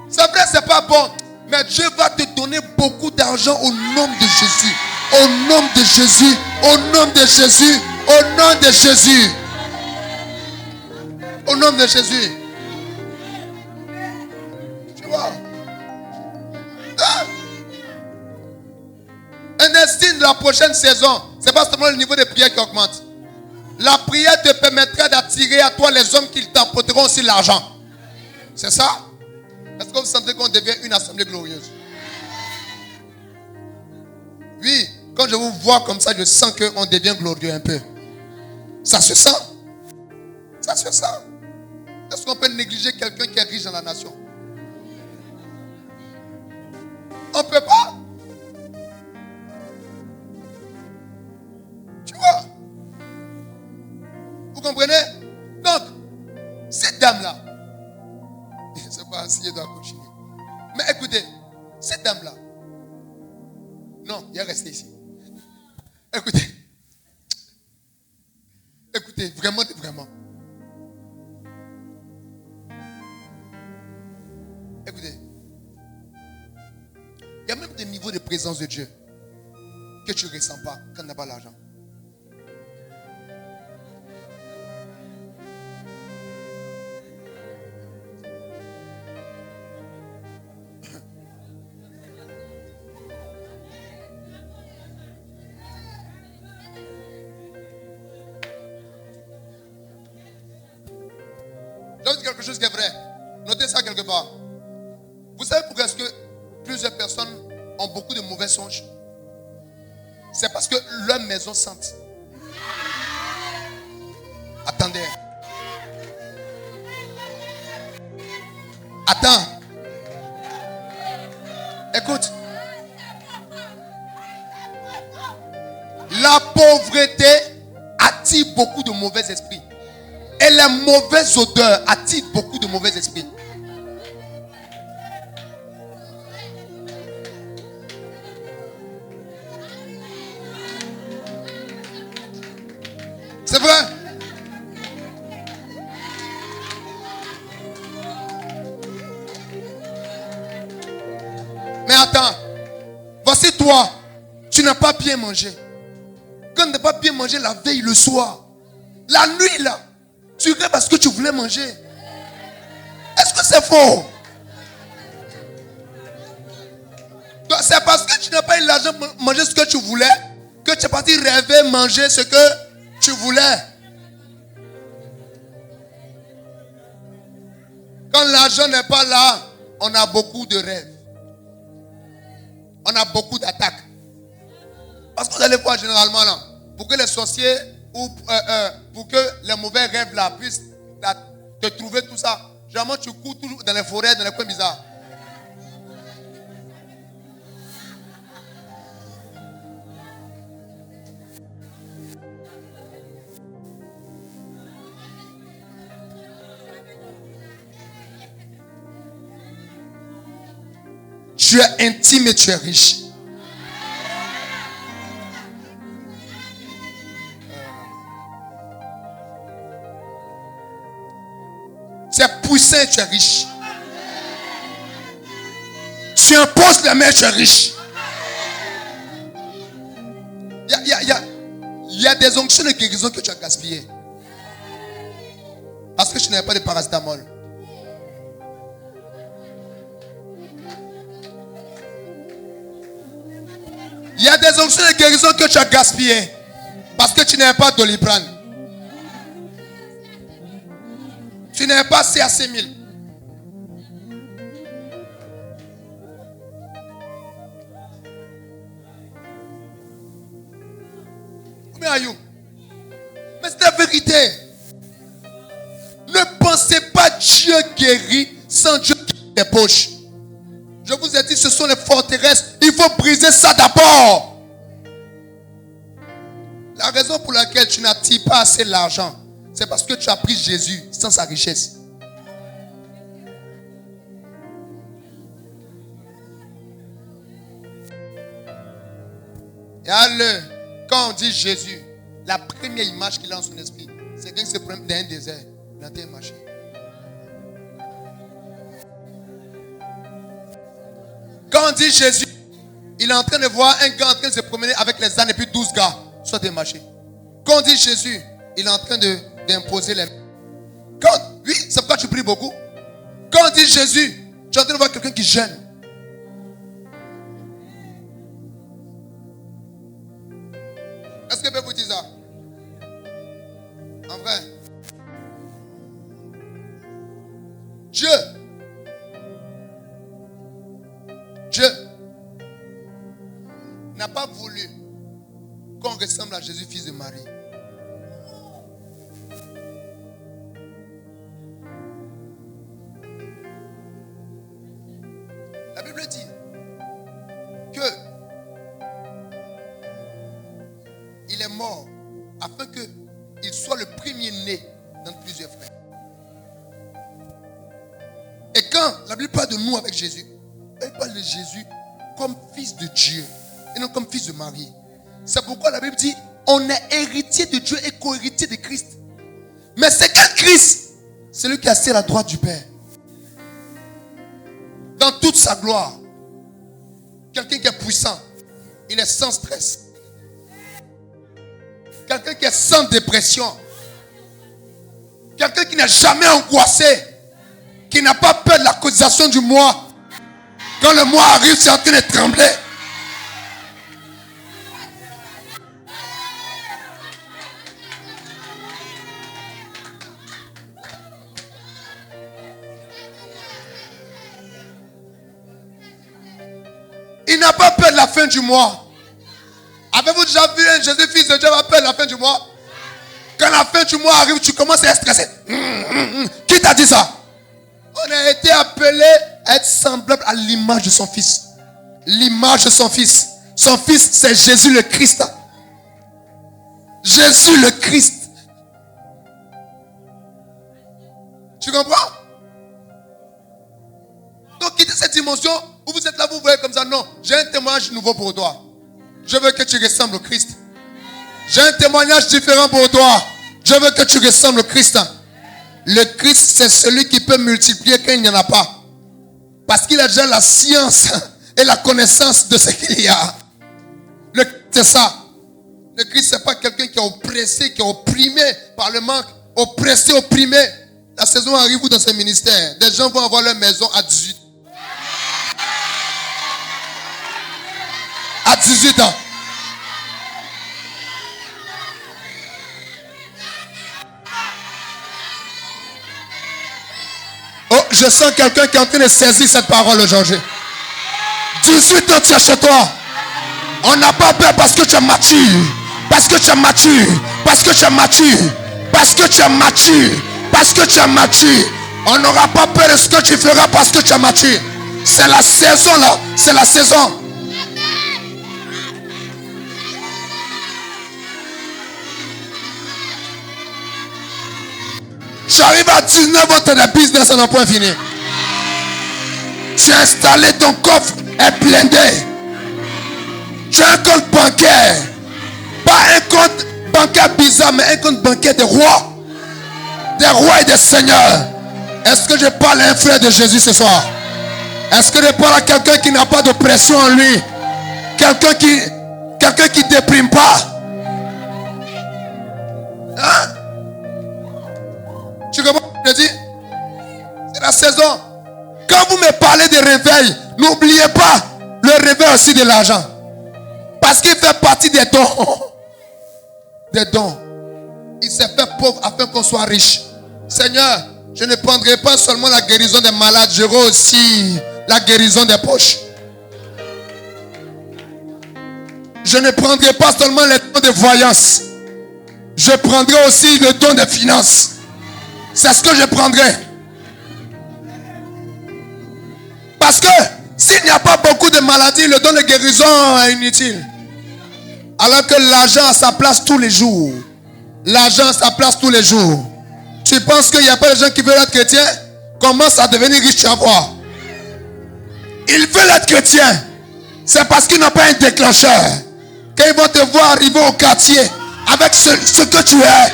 C'est vrai, c'est pas bon. Mais Dieu va te donner beaucoup d'argent au nom de Jésus. Au nom de Jésus. Au nom de Jésus. Au nom de Jésus. Au nom de Jésus. Tu vois? Un destin de la prochaine saison, c'est pas seulement le niveau de prière qui augmente. La prière te permettra d'attirer à toi les hommes qui t'apporteront aussi l'argent. C'est ça? Est-ce que vous sentez qu'on devient une assemblée glorieuse? Oui, quand je vous vois comme ça, je sens qu'on devient glorieux un peu. Ça se sent. Ça se sent. Est-ce qu'on peut négliger quelqu'un qui est riche dans la nation? On ne peut pas. Tu vois? Vous comprenez? Donc, cette dame-là, je ne sais pas si elle doit continuer. Mais écoutez, cette dame-là, non, il est resté ici. Écoutez, vraiment, vraiment. Écoutez, il y a même des niveaux de présence de Dieu que tu ne ressens pas quand tu n'as pas l'argent. Je vais dire quelque chose qui est vrai. Notez ça quelque part. Vous savez pourquoi est-ce que plusieurs personnes ont beaucoup de mauvais songes? C'est parce que leur maison sente. Attendez. Attends. Écoute. La pauvreté attire beaucoup de mauvais esprits. Et les mauvaises odeurs attirent beaucoup de mauvais esprits. C'est vrai. Mais attends. Voici toi. Tu n'as pas bien mangé. Quand tu n'as pas bien mangé la veille, le soir, la nuit là, tu rêves parce que tu voulais manger. Est-ce que c'est faux? C'est parce que tu n'as pas eu l'argent pour manger ce que tu voulais que tu es parti rêver, manger ce que tu voulais. Quand l'argent n'est pas là, on a beaucoup de rêves. On a beaucoup d'attaques. Parce que vous allez voir généralement là, pour que les sorciers ou pour que les mauvais rêves là puissent te trouver tout ça, généralement tu cours toujours dans les forêts, dans les coins bizarres. Tu es intime et tu es riche. Tu es puissant et tu es riche. Tu imposes les mains et tu es riche. Il y a des onctions de guérison que tu as gaspillées. Parce que tu n'avais pas de paracétamol. Il y a des onctions de guérison que tu as gaspillées. Parce que tu n'avais pas d'Oliprane. Tu n'avais pas CAC 1000. Combien are you? Mais c'est la vérité. Ne pensez pas Dieu guérit sans Dieu qui les poches. Je vous ai dit, ce sont les forteresses. Il faut briser ça d'abord. La raison pour laquelle tu n'attires pas assez l'argent, c'est parce que tu as pris Jésus sans sa richesse. Et alors, quand on dit Jésus, la première image qu'il a en son esprit, c'est quelqu'un qui se prend dans un désert, dans un marché. Quand on dit Jésus, il est en train de voir un gars en train de se promener avec les ânes et puis 12 gars sur des marchés. Quand on dit Jésus, il est en train d'imposer les mains. Oui, c'est pourquoi tu pries beaucoup. Quand on dit Jésus, tu es en train de voir quelqu'un qui jeûne. Est-ce que je peux vous dire ça? En vrai. Dieu n'a pas voulu qu'on ressemble à Jésus, fils de Marie. La Bible dit que il est mort afin qu'il soit le premier-né dans plusieurs frères. Et quand la Bible parle de nous avec Jésus, elle parle de Jésus comme fils de Dieu et non comme fils de Marie. C'est pourquoi la Bible dit on est héritier de Dieu et co-héritier de Christ. Mais c'est quel Christ? Celui qui est assis à la droite du Père. Dans toute sa gloire. Quelqu'un qui est puissant. Il est sans stress. Quelqu'un qui est sans dépression. Quelqu'un qui n'est jamais angoissé. Qui n'a pas peur de la cotisation du mois. Quand le mois arrive, c'est en train de trembler. Il n'a pas peur de la fin du mois. Avez-vous déjà vu un Jésus, fils de Dieu, avoir peur de la fin du mois? Quand la fin du mois arrive, tu commences à être stressé. Qui t'a dit ça? On a été appelé à être semblable à l'image de son fils. L'image de son fils. Son fils, c'est Jésus le Christ. Jésus le Christ. Tu comprends? Donc quittez cette dimension où vous êtes là, vous voyez comme ça. Non, j'ai un témoignage nouveau pour toi. Je veux que tu ressembles au Christ. J'ai un témoignage différent pour toi. Je veux que tu ressembles au Christ. Le Christ, c'est celui qui peut multiplier quand il n'y en a pas. Parce qu'il a déjà la science et la connaissance de ce qu'il y a. Le Christ, c'est ça. Le Christ, ce n'est pas quelqu'un qui est oppressé, qui est opprimé par le manque. Oppressé, opprimé. La saison arrive où dans ce ministère, des gens vont avoir leur maison à 18. à 18 ans. Oh, je sens quelqu'un qui est en train de saisir cette parole aujourd'hui. 18 ans, tu es chez toi. On n'a pas peur parce que tu es mature. Parce que tu es mature. Parce que tu es mature. Parce que tu es mature. Parce que tu es mature. On n'aura pas peur de ce que tu feras parce que tu es mature. C'est la saison là. C'est la saison. Tu arrives à 19 ans, tu as des business à un point fini. Tu as installé ton coffre est blindé. Tu as un compte bancaire. Pas un compte bancaire bizarre, mais un compte bancaire des rois. Des rois et des seigneurs. Est-ce que je parle à un frère de Jésus ce soir? Est-ce que je parle à quelqu'un qui n'a pas de pression en lui? Quelqu'un qui déprime pas? Hein? Tu comprends ce que je dis? C'est la saison. Quand vous me parlez de réveil, n'oubliez pas le réveil aussi de l'argent. Parce qu'il fait partie des dons. Des dons. Il s'est fait pauvre afin qu'on soit riche. Seigneur, je ne prendrai pas seulement la guérison des malades, j'aurai aussi la guérison des poches. Je ne prendrai pas seulement les dons de voyance. Je prendrai aussi le don des finances. C'est ce que je prendrai. Parce que s'il n'y a pas beaucoup de maladies, le don de guérison est inutile. Alors que l'argent a sa place tous les jours. L'argent a sa place tous les jours. Tu penses qu'il n'y a pas de gens qui veulent être chrétiens? Commence à devenir riche, tu vas voir. Ils veulent être chrétiens. C'est parce qu'ils n'ont pas un déclencheur. Quand ils vont te voir arriver au quartier avec ce que tu es,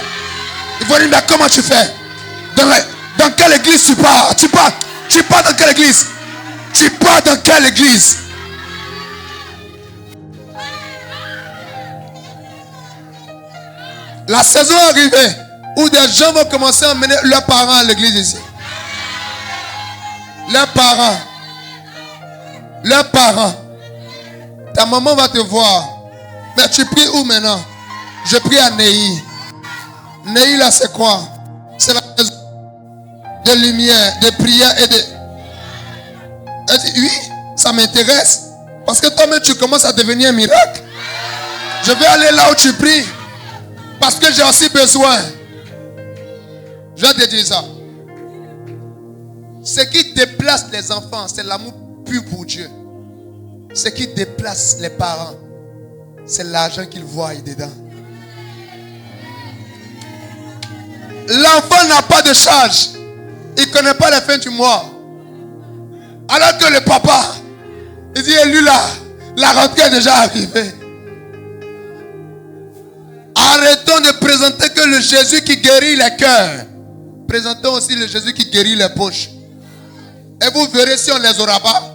ils vont dire, mais comment tu fais? Dans quelle église tu pars? Tu pars dans quelle église? Tu pars dans quelle église? La saison est arrivée où des gens vont commencer à emmener leurs parents à l'église ici. Leurs parents. Leurs parents. Ta maman va te voir. Mais tu pries où maintenant? Je prie à Nehi. Nehi là c'est quoi? C'est la maison de lumière, de prière et de... Elle dit, oui, ça m'intéresse. Parce que toi-même tu commences à devenir un miracle. Je vais aller là où tu pries. Parce que j'ai aussi besoin. Je vais te dire ça. Ce qui déplace les enfants, c'est l'amour pur pour Dieu. Ce qui déplace les parents, c'est l'argent qu'ils voient dedans. L'enfant n'a pas de charge. Il ne connaît pas la fin du mois. Alors que le papa, il dit, lui là, la rentrée est déjà arrivée. Arrêtons de présenter que le Jésus qui guérit les cœurs. Présentons aussi le Jésus qui guérit les poches. Et vous verrez si on ne les aura pas.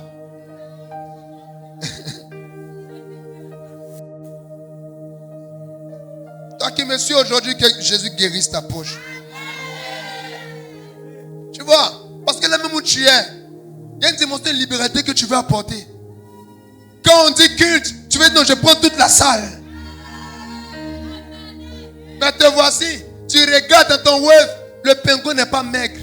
Toi qui me suis aujourd'hui, que Jésus guérisse ta poche. Tu vois, parce que là même où tu es, il y a une dimension de liberté que tu veux apporter. Quand on dit culte, tu veux dire non, je prends toute la salle. Mais te voici, tu regardes dans ton web, le pingouin n'est pas maigre.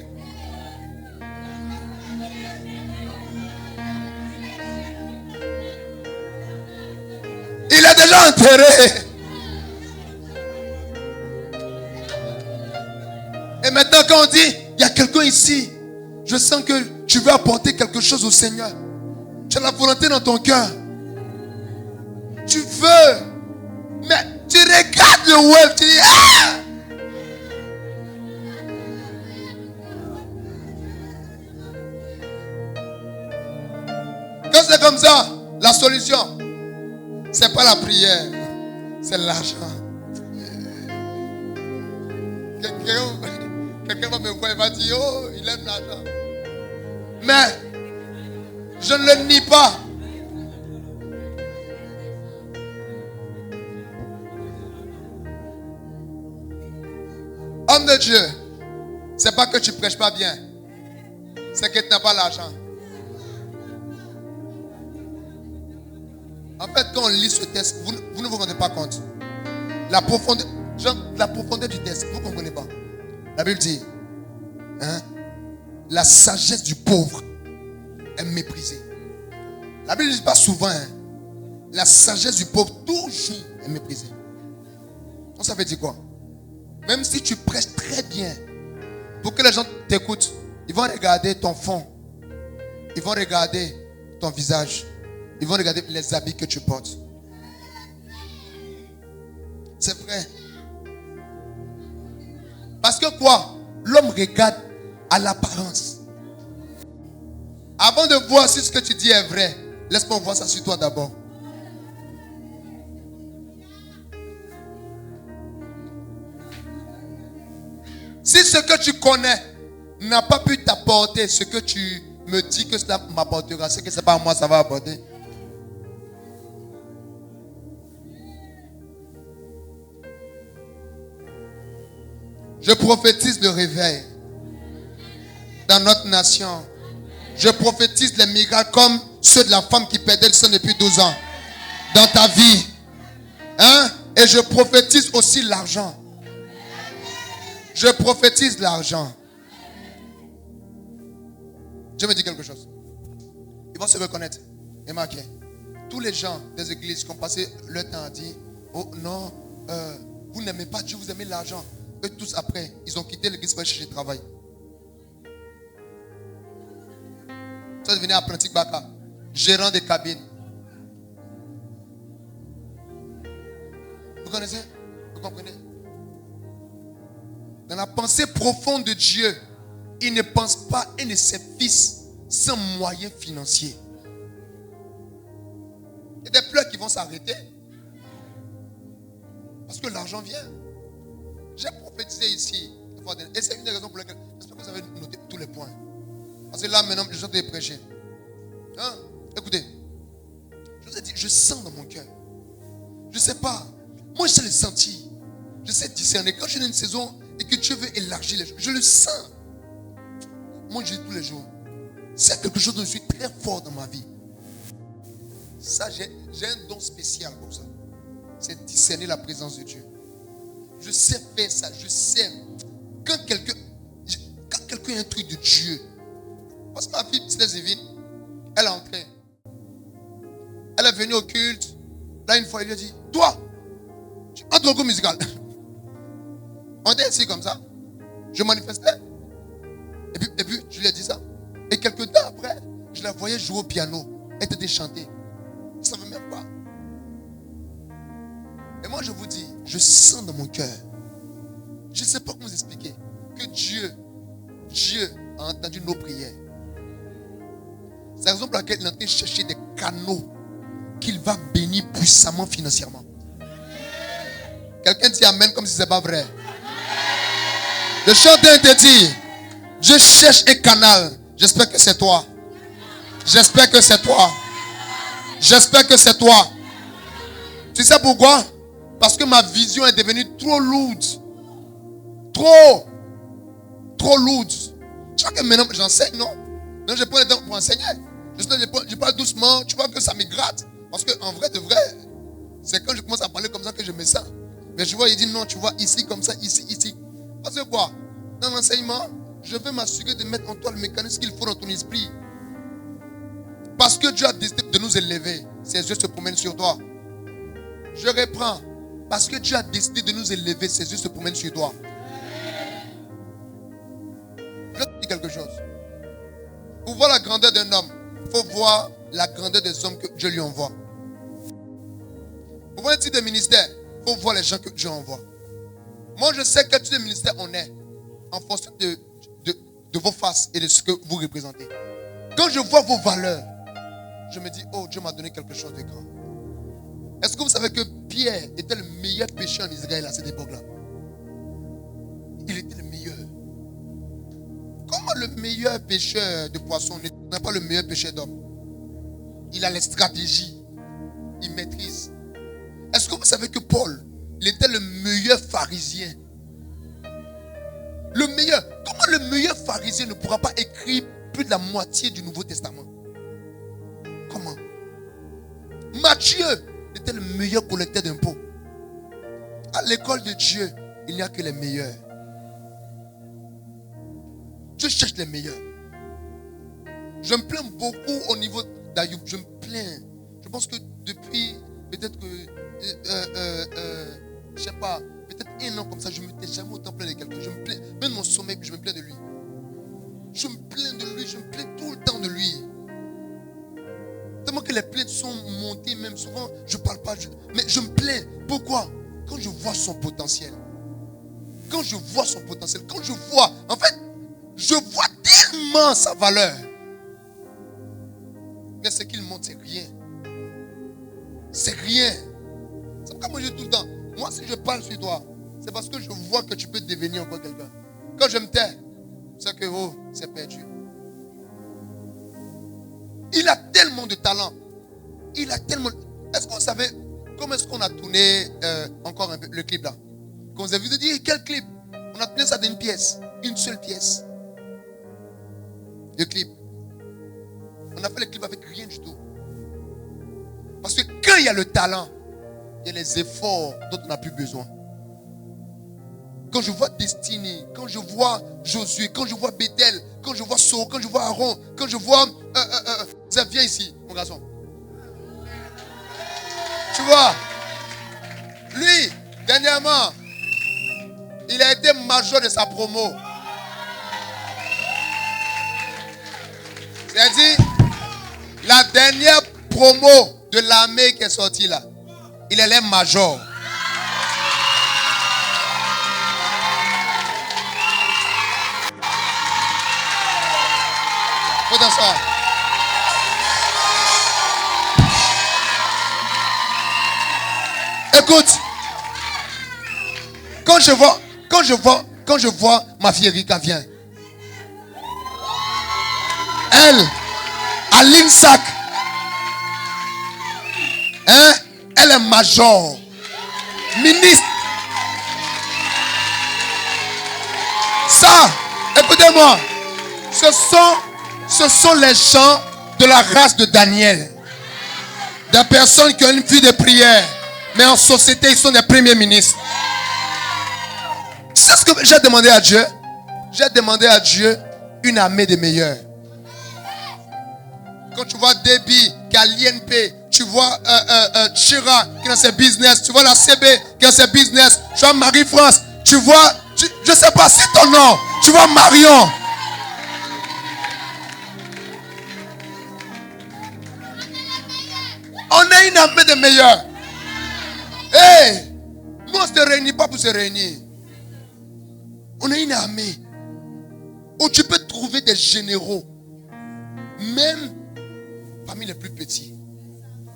Il est déjà enterré. Et maintenant quand on dit, il y a quelqu'un ici, je sens que tu veux apporter quelque chose au Seigneur. Tu as la volonté dans ton cœur. Tu veux. Mais tu regardes le web, tu dis, ah! Quand c'est comme ça, la solution, c'est pas la prière, c'est l'argent. Quelqu'un va me voir et va dire, oh, il aime l'argent. Mais, je ne le nie pas. Homme de Dieu, c'est pas que tu prêches pas bien, c'est que tu n'as pas l'argent. En fait, quand on lit ce texte, vous ne vous rendez pas compte. La profondeur du texte, vous ne comprenez pas. La Bible dit, la sagesse du pauvre est méprisée. La Bible ne dit pas souvent, la sagesse du pauvre toujours est méprisée. Donc ça veut dire quoi? Même si tu prêches très bien, pour que les gens t'écoutent, ils vont regarder ton fond. Ils vont regarder ton visage. Ils vont regarder les habits que tu portes. C'est vrai. Parce que quoi? L'homme regarde à l'apparence. Avant de voir si ce que tu dis est vrai, laisse-moi voir ça sur toi d'abord. Si ce que tu connais n'a pas pu t'apporter ce que tu me dis que cela m'apportera, c'est que ce n'est pas à moi ça va apporter. Je prophétise le réveil dans notre nation. Je prophétise les miracles comme ceux de la femme qui perdait le sang depuis 12 ans dans ta vie. Et je prophétise aussi l'argent. Je prophétise l'argent. Je me dis quelque chose. Ils vont se reconnaître. Et marquer. Tous les gens des églises qui ont passé leur temps à dire, oh non, vous n'aimez pas Dieu, vous aimez l'argent. Eux tous après, ils ont quitté l'église pour aller chercher du travail. Ça devenait apprenti Baka, gérant des cabines. Vous connaissez? Vous comprenez? Dans la pensée profonde de Dieu, il ne pense pas un de ses fils sans moyens financiers. Il y a des pleurs qui vont s'arrêter. Parce que l'argent vient. J'ai prophétisé ici. Et c'est une des raisons pour lesquelles j'espère que vous avez noté tous les points. Parce que là maintenant, je suis prêcher. Écoutez, je vous ai dit, je sens dans mon cœur. Je ne sais pas. Moi, je sais le sentir. Je sais discerner. Quand je suis dans une saison et que Dieu veut élargir les choses, je le sens. Moi, je dis tous les jours. C'est quelque chose dont je suis très fort dans ma vie. Ça, j'ai un don spécial pour ça. C'est discerner la présence de Dieu. Je sais faire ça. Je sais. Quand quelqu'un a un truc de Dieu. Parce que ma fille, c'est Zévine, elle est entrée. Elle est venue au culte. Là, une fois, il lui a dit, toi, tu entres au groupe musical. On était ici comme ça. Je manifestais. Et puis, je lui ai dit ça. Et quelques temps après, je la voyais jouer au piano. Elle était chantée. Je ne savais même pas. Et moi, je vous dis, je sens dans mon cœur. Je ne sais pas comment vous expliquer. Que Dieu a entendu nos prières. C'est la raison pour laquelle il est en train de chercher des canaux qu'il va bénir puissamment financièrement. Quelqu'un dit amen comme si ce n'est pas vrai. Le chanteur te dit, je cherche un canal. J'espère que c'est toi. J'espère que c'est toi. J'espère que c'est toi. Tu sais pourquoi? Parce que ma vision est devenue trop lourde. Trop lourde. Tu vois que maintenant j'enseigne, non? Non, je prends le temps pour enseigner. Je parle doucement. Tu vois que ça me gratte. Parce qu'en vrai de vrai, c'est quand je commence à parler comme ça que je me sens. Mais je vois, il dit non, tu vois, ici, comme ça, ici. Parce que quoi? Dans l'enseignement, je veux m'assurer de mettre en toi le mécanisme qu'il faut dans ton esprit. Parce que Dieu a décidé de nous élever. Ses yeux se promènent sur toi. Je reprends. Parce que Dieu a décidé de nous élever. Ses yeux se promènent sur toi. Je vais te dire quelque chose. Pour voir la grandeur d'un homme, il faut voir la grandeur des hommes que Dieu lui envoie. Pour voir un type de ministère, il faut voir les gens que Dieu envoie. Moi, je sais quel type de ministère on est en fonction de vos faces et de ce que vous représentez. Quand je vois vos valeurs, je me dis, oh, Dieu m'a donné quelque chose de grand. Est-ce que vous savez que Pierre était le meilleur pêcheur en Israël à cette époque-là? Il était le meilleur. Comment le meilleur pêcheur de poissons n'est pas le meilleur pêcheur d'hommes? Il a les stratégies. Il maîtrise. Est-ce que vous savez que Paul, il était le meilleur pharisien? Le meilleur. Comment le meilleur pharisien ne pourra pas écrire plus de la moitié du Nouveau Testament? Comment? Matthieu était le meilleur collecteur d'impôts. À l'école de Dieu, il n'y a que les meilleurs. Dieu cherche les meilleurs. Je me plains beaucoup au niveau d'Ayoub. Je me plains. Je pense que depuis, peut-être que, je sais pas, peut-être 1 an comme ça, je ne m'étais jamais autant plaint de quelqu'un. Je me plains, même mon sommeil, je me plains de lui. Je me plains de lui, je me plains tout le temps de lui. Tellement que les plaintes sont montées, même souvent, je ne parle pas. Mais je me plains. Pourquoi? Quand je vois son potentiel. Quand je vois son potentiel. Quand je vois, en fait, je vois tellement sa valeur. Mais ce qu'il montre, c'est rien. C'est rien. C'est pourquoi moi je dis tout le temps. Moi, si je parle sur toi, c'est parce que je vois que tu peux devenir encore quelqu'un. Quand je me tais, c'est que, oh, c'est perdu. Il a tellement de talent. Il a tellement... Est-ce que vous savez comment est-ce qu'on a tourné encore un peu le clip là? Quand vous avez vu, dire quel clip? On a tourné ça d'une pièce. Une seule pièce. Le clip. On a fait le clip avec rien du tout. Parce que quand il y a le talent, il y a les efforts dont on n'a plus besoin. Quand je vois Destiny, quand je vois Josué, quand je vois Bethel, quand je vois So, quand je vois Aaron, quand je vois... viens ici, mon garçon. Tu vois, lui, dernièrement, il a été major de sa promo. C'est-à-dire, la dernière promo de l'armée qui est sortie là, il est major. Faut t'asseoir. Écoute, quand je vois ma fille Erika vient, elle, à l'INSAC, hein, elle est major, ministre. Ça, écoutez-moi, ce sont les gens de la race de Daniel. Des personnes qui ont une vie de prière. Mais en société, ils sont des premiers ministres. C'est ce que j'ai demandé à Dieu. J'ai demandé à Dieu une armée de meilleurs. Quand tu vois Debbie qui est à l'INP, tu vois Chira qui est dans ses business, tu vois la CB qui est dans ses business, tu vois Marie-France, tu vois, je ne sais pas si ton nom, tu vois Marion. On a une armée de meilleurs. Hey, nous on ne se réunit pas pour se réunir. On a une armée où tu peux trouver des généraux, même parmi les plus petits.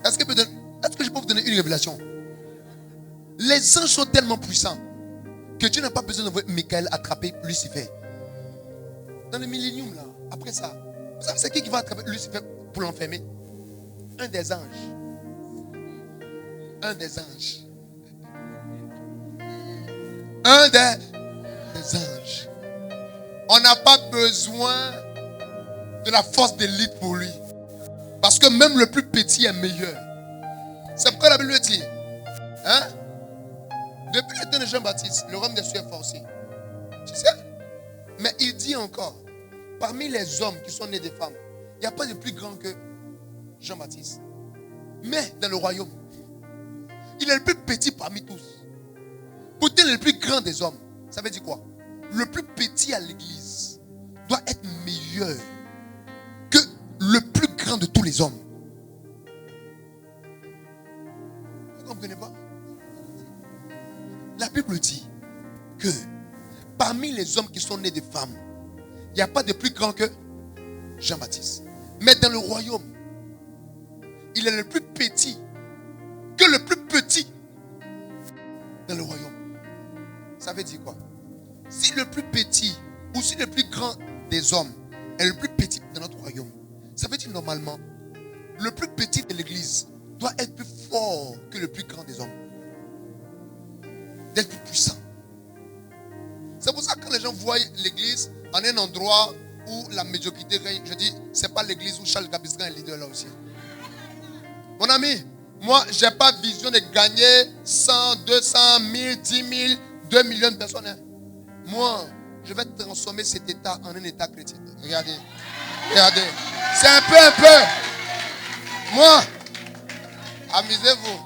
Est-ce que je peux vous donner une révélation? Les anges sont tellement puissants que Dieu n'a pas besoin de voir Michael attraper Lucifer. Dans le millénium là, après ça, vous savez c'est qui va attraper Lucifer pour l'enfermer? Un des anges. Un des anges. Un des anges. On n'a pas besoin de la force d'élite pour lui. Parce que même le plus petit est meilleur. C'est pourquoi la Bible dit, hein? Depuis le temps de Jean-Baptiste, le royaume des cieux est forcé. Tu sais? Mais il dit encore, parmi les hommes qui sont nés des femmes, il n'y a pas de plus grand que Jean-Baptiste. Mais dans le royaume, il est le plus petit parmi tous. Pourtant, il est le plus grand des hommes. Ça veut dire quoi? Le plus petit à l'église doit être meilleur que le plus grand de tous les hommes. Vous ne comprenez pas? La Bible dit que parmi les hommes qui sont nés de femmes, il n'y a pas de plus grand que Jean-Baptiste. Mais dans le royaume, il est le plus petit que le plus petit dans le royaume. Ça veut dire quoi? Si le plus petit ou si le plus grand des hommes est le plus petit dans notre royaume, ça veut dire normalement, le plus petit de l'église doit être plus fort que le plus grand des hommes. D'être plus puissant. C'est pour ça que quand les gens voient l'église en un endroit où la médiocrité règne, je dis, c'est pas l'église où Charles Cabistran est leader là aussi. Mon ami, Moi, je n'ai pas vision de gagner 100, 200, 1000, 10 000, 2 millions de personnes. Hein. Moi, je vais transformer cet état en un état chrétien. Regardez. Regardez. C'est un peu. Moi, amusez-vous.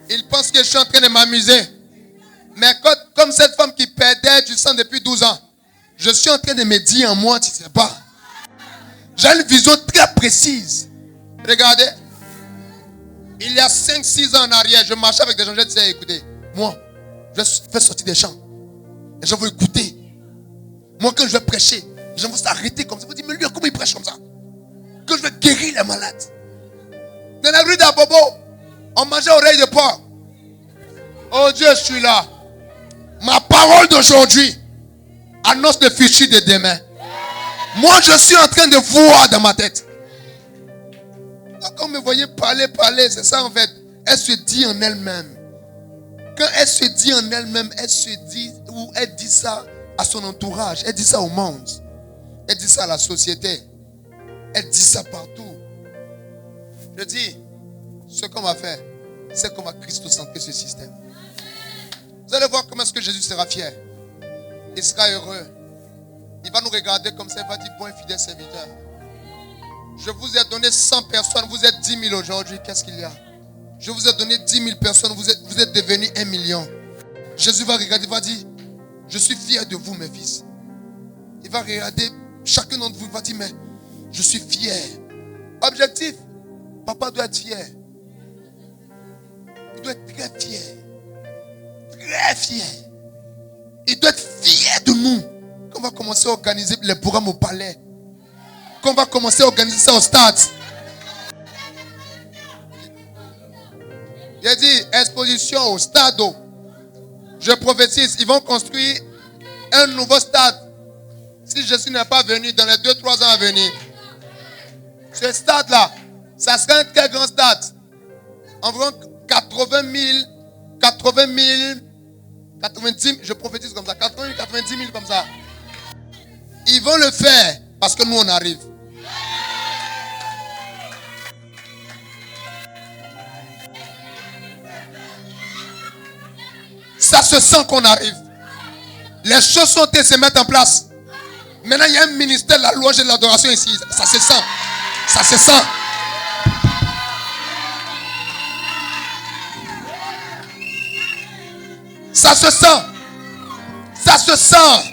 Ils pensent que je suis en train de m'amuser. Mais comme cette femme qui perdait du sang depuis 12 ans, je suis en train de me dire en moi, tu ne sais pas. J'ai une vision très précise. Regardez. Il y a 5-6 ans en arrière, je marchais avec des gens, je disais, écoutez, moi, je vais faire sortir des chants. Les gens vont écouter. Moi, quand je vais prêcher, les gens vont s'arrêter comme ça. Ils vont dire, mais lui, comment il prêche comme ça? Que je vais guérir les malades. Dans la rue d'Abobo, on mangeait oreille de porc. Oh Dieu, je suis là. Ma parole d'aujourd'hui annonce le futur de demain. Moi, je suis en train de voir dans ma tête. Quand vous me voyez parler, c'est ça en fait. Elle se dit en elle-même. Quand elle se dit en elle-même, elle se dit, ou elle dit ça à son entourage. Elle dit ça au monde. Elle dit ça à la société. Elle dit ça partout. Je dis, ce qu'on va faire, c'est qu'on va christocentrer ce système. Vous allez voir comment est-ce que Jésus sera fier. Il sera heureux. Il va nous regarder comme ça, il va dire, bon et fidèle serviteur. Je vous ai donné 100 personnes, vous êtes 10 000 aujourd'hui, qu'est-ce qu'il y a? Je vous ai donné 10 000 personnes, vous êtes devenus 1 million. Jésus va regarder, il va dire, je suis fier de vous mes fils. Il va regarder, chacun d'entre vous, il va dire, mais je suis fier. Objectif, papa doit être fier. Il doit être très fier. Très fier. Il doit être fier de nous. Qu'on va commencer à organiser les programmes au palais. Qu'on va commencer à organiser ça au stade. Il a dit, exposition au stade. Je prophétise, ils vont construire un nouveau stade. Si Jésus n'est pas venu dans les 2-3 ans à venir. Ce stade-là, ça sera un très grand stade. Environ 80 000, 90 000, je prophétise comme ça, 80 000, 90 000 comme ça. Ils vont le faire parce que nous on arrive. Ça se sent qu'on arrive. Les choses sont en train de se mettre en place. Maintenant il y a un ministère de la louange et de l'adoration ici. Ça se sent. Ça se sent. Ça se sent. Ça se sent.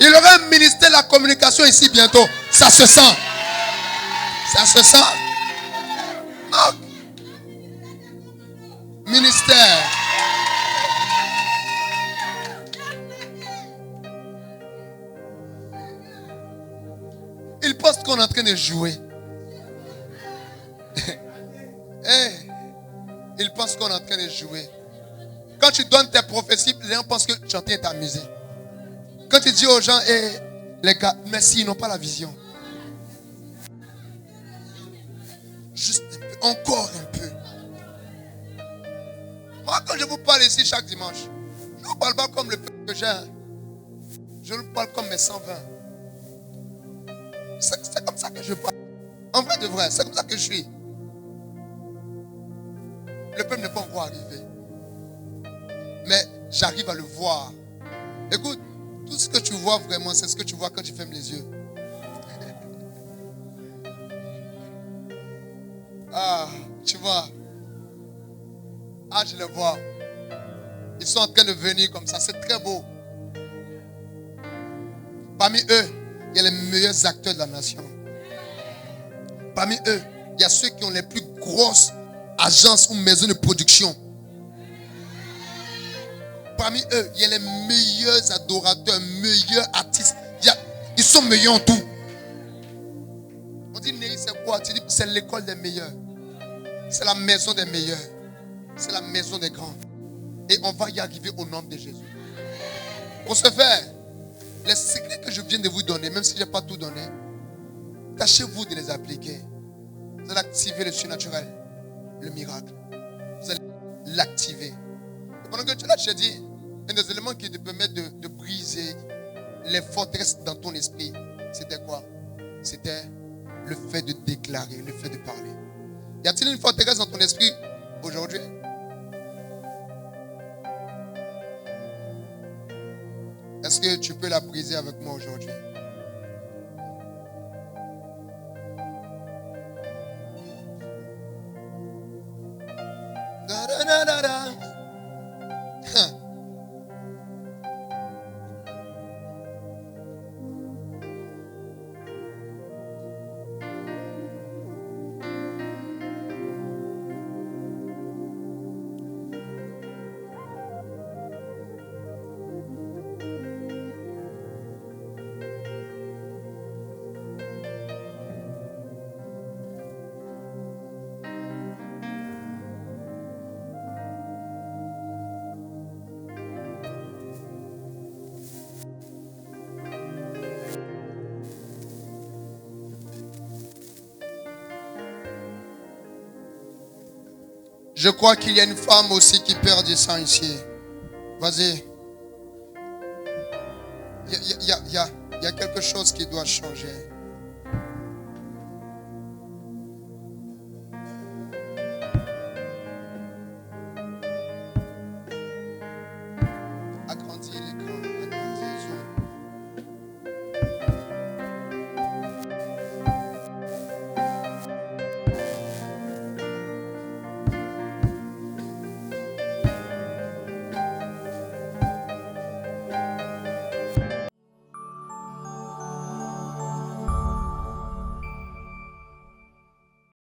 Il y aura un ministère de la communication ici bientôt. Ça se sent. Ça se sent. Oh. Ministère. Il pense qu'on est en train de jouer. Hey, il pense qu'on est en train de jouer. Quand tu donnes tes prophéties, les gens pensent que tu es en train de t'amuser. Quand tu dis aux gens, hey, les gars, merci, ils n'ont pas la vision. Juste un peu, encore un peu. Moi, quand je vous parle ici chaque dimanche, je ne vous parle pas comme le peuple que j'ai. Je vous parle comme mes 120. C'est comme ça que je parle. En vrai de vrai, c'est comme ça que je suis. Le peuple n'est pas encore arrivé. Mais j'arrive à le voir. Écoute, tout ce que tu vois vraiment, c'est ce que tu vois quand tu fermes les yeux. Ah, tu vois. Ah, je les vois. Ils sont en train de venir comme ça. C'est très beau. Parmi eux, il y a les meilleurs acteurs de la nation. Parmi eux, il y a ceux qui ont les plus grosses agences ou maisons de production. Parmi eux, il y a les meilleurs adorateurs, meilleurs artistes. Ils sont meilleurs en tout. On dit, Néhi, c'est quoi? Tu dis, c'est l'école des meilleurs. C'est la maison des meilleurs. C'est la maison des grands. Et on va y arriver au nom de Jésus. Pour ce faire, les secrets que je viens de vous donner, même si je n'ai pas tout donné, tâchez-vous de les appliquer. Vous allez activer le surnaturel, le miracle. Vous allez l'activer. Et pendant que tu l'as, je t'ai dit, un des éléments qui te permettent de briser les forteresses dans ton esprit, c'était quoi? C'était le fait de déclarer, le fait de parler. Y a-t-il une forteresse dans ton esprit aujourd'hui? Est-ce que tu peux la briser avec moi aujourd'hui? Da, da, da, da, da. Je crois qu'il y a une femme aussi qui perd du sang ici. Vas-y. Il y a quelque chose qui doit changer.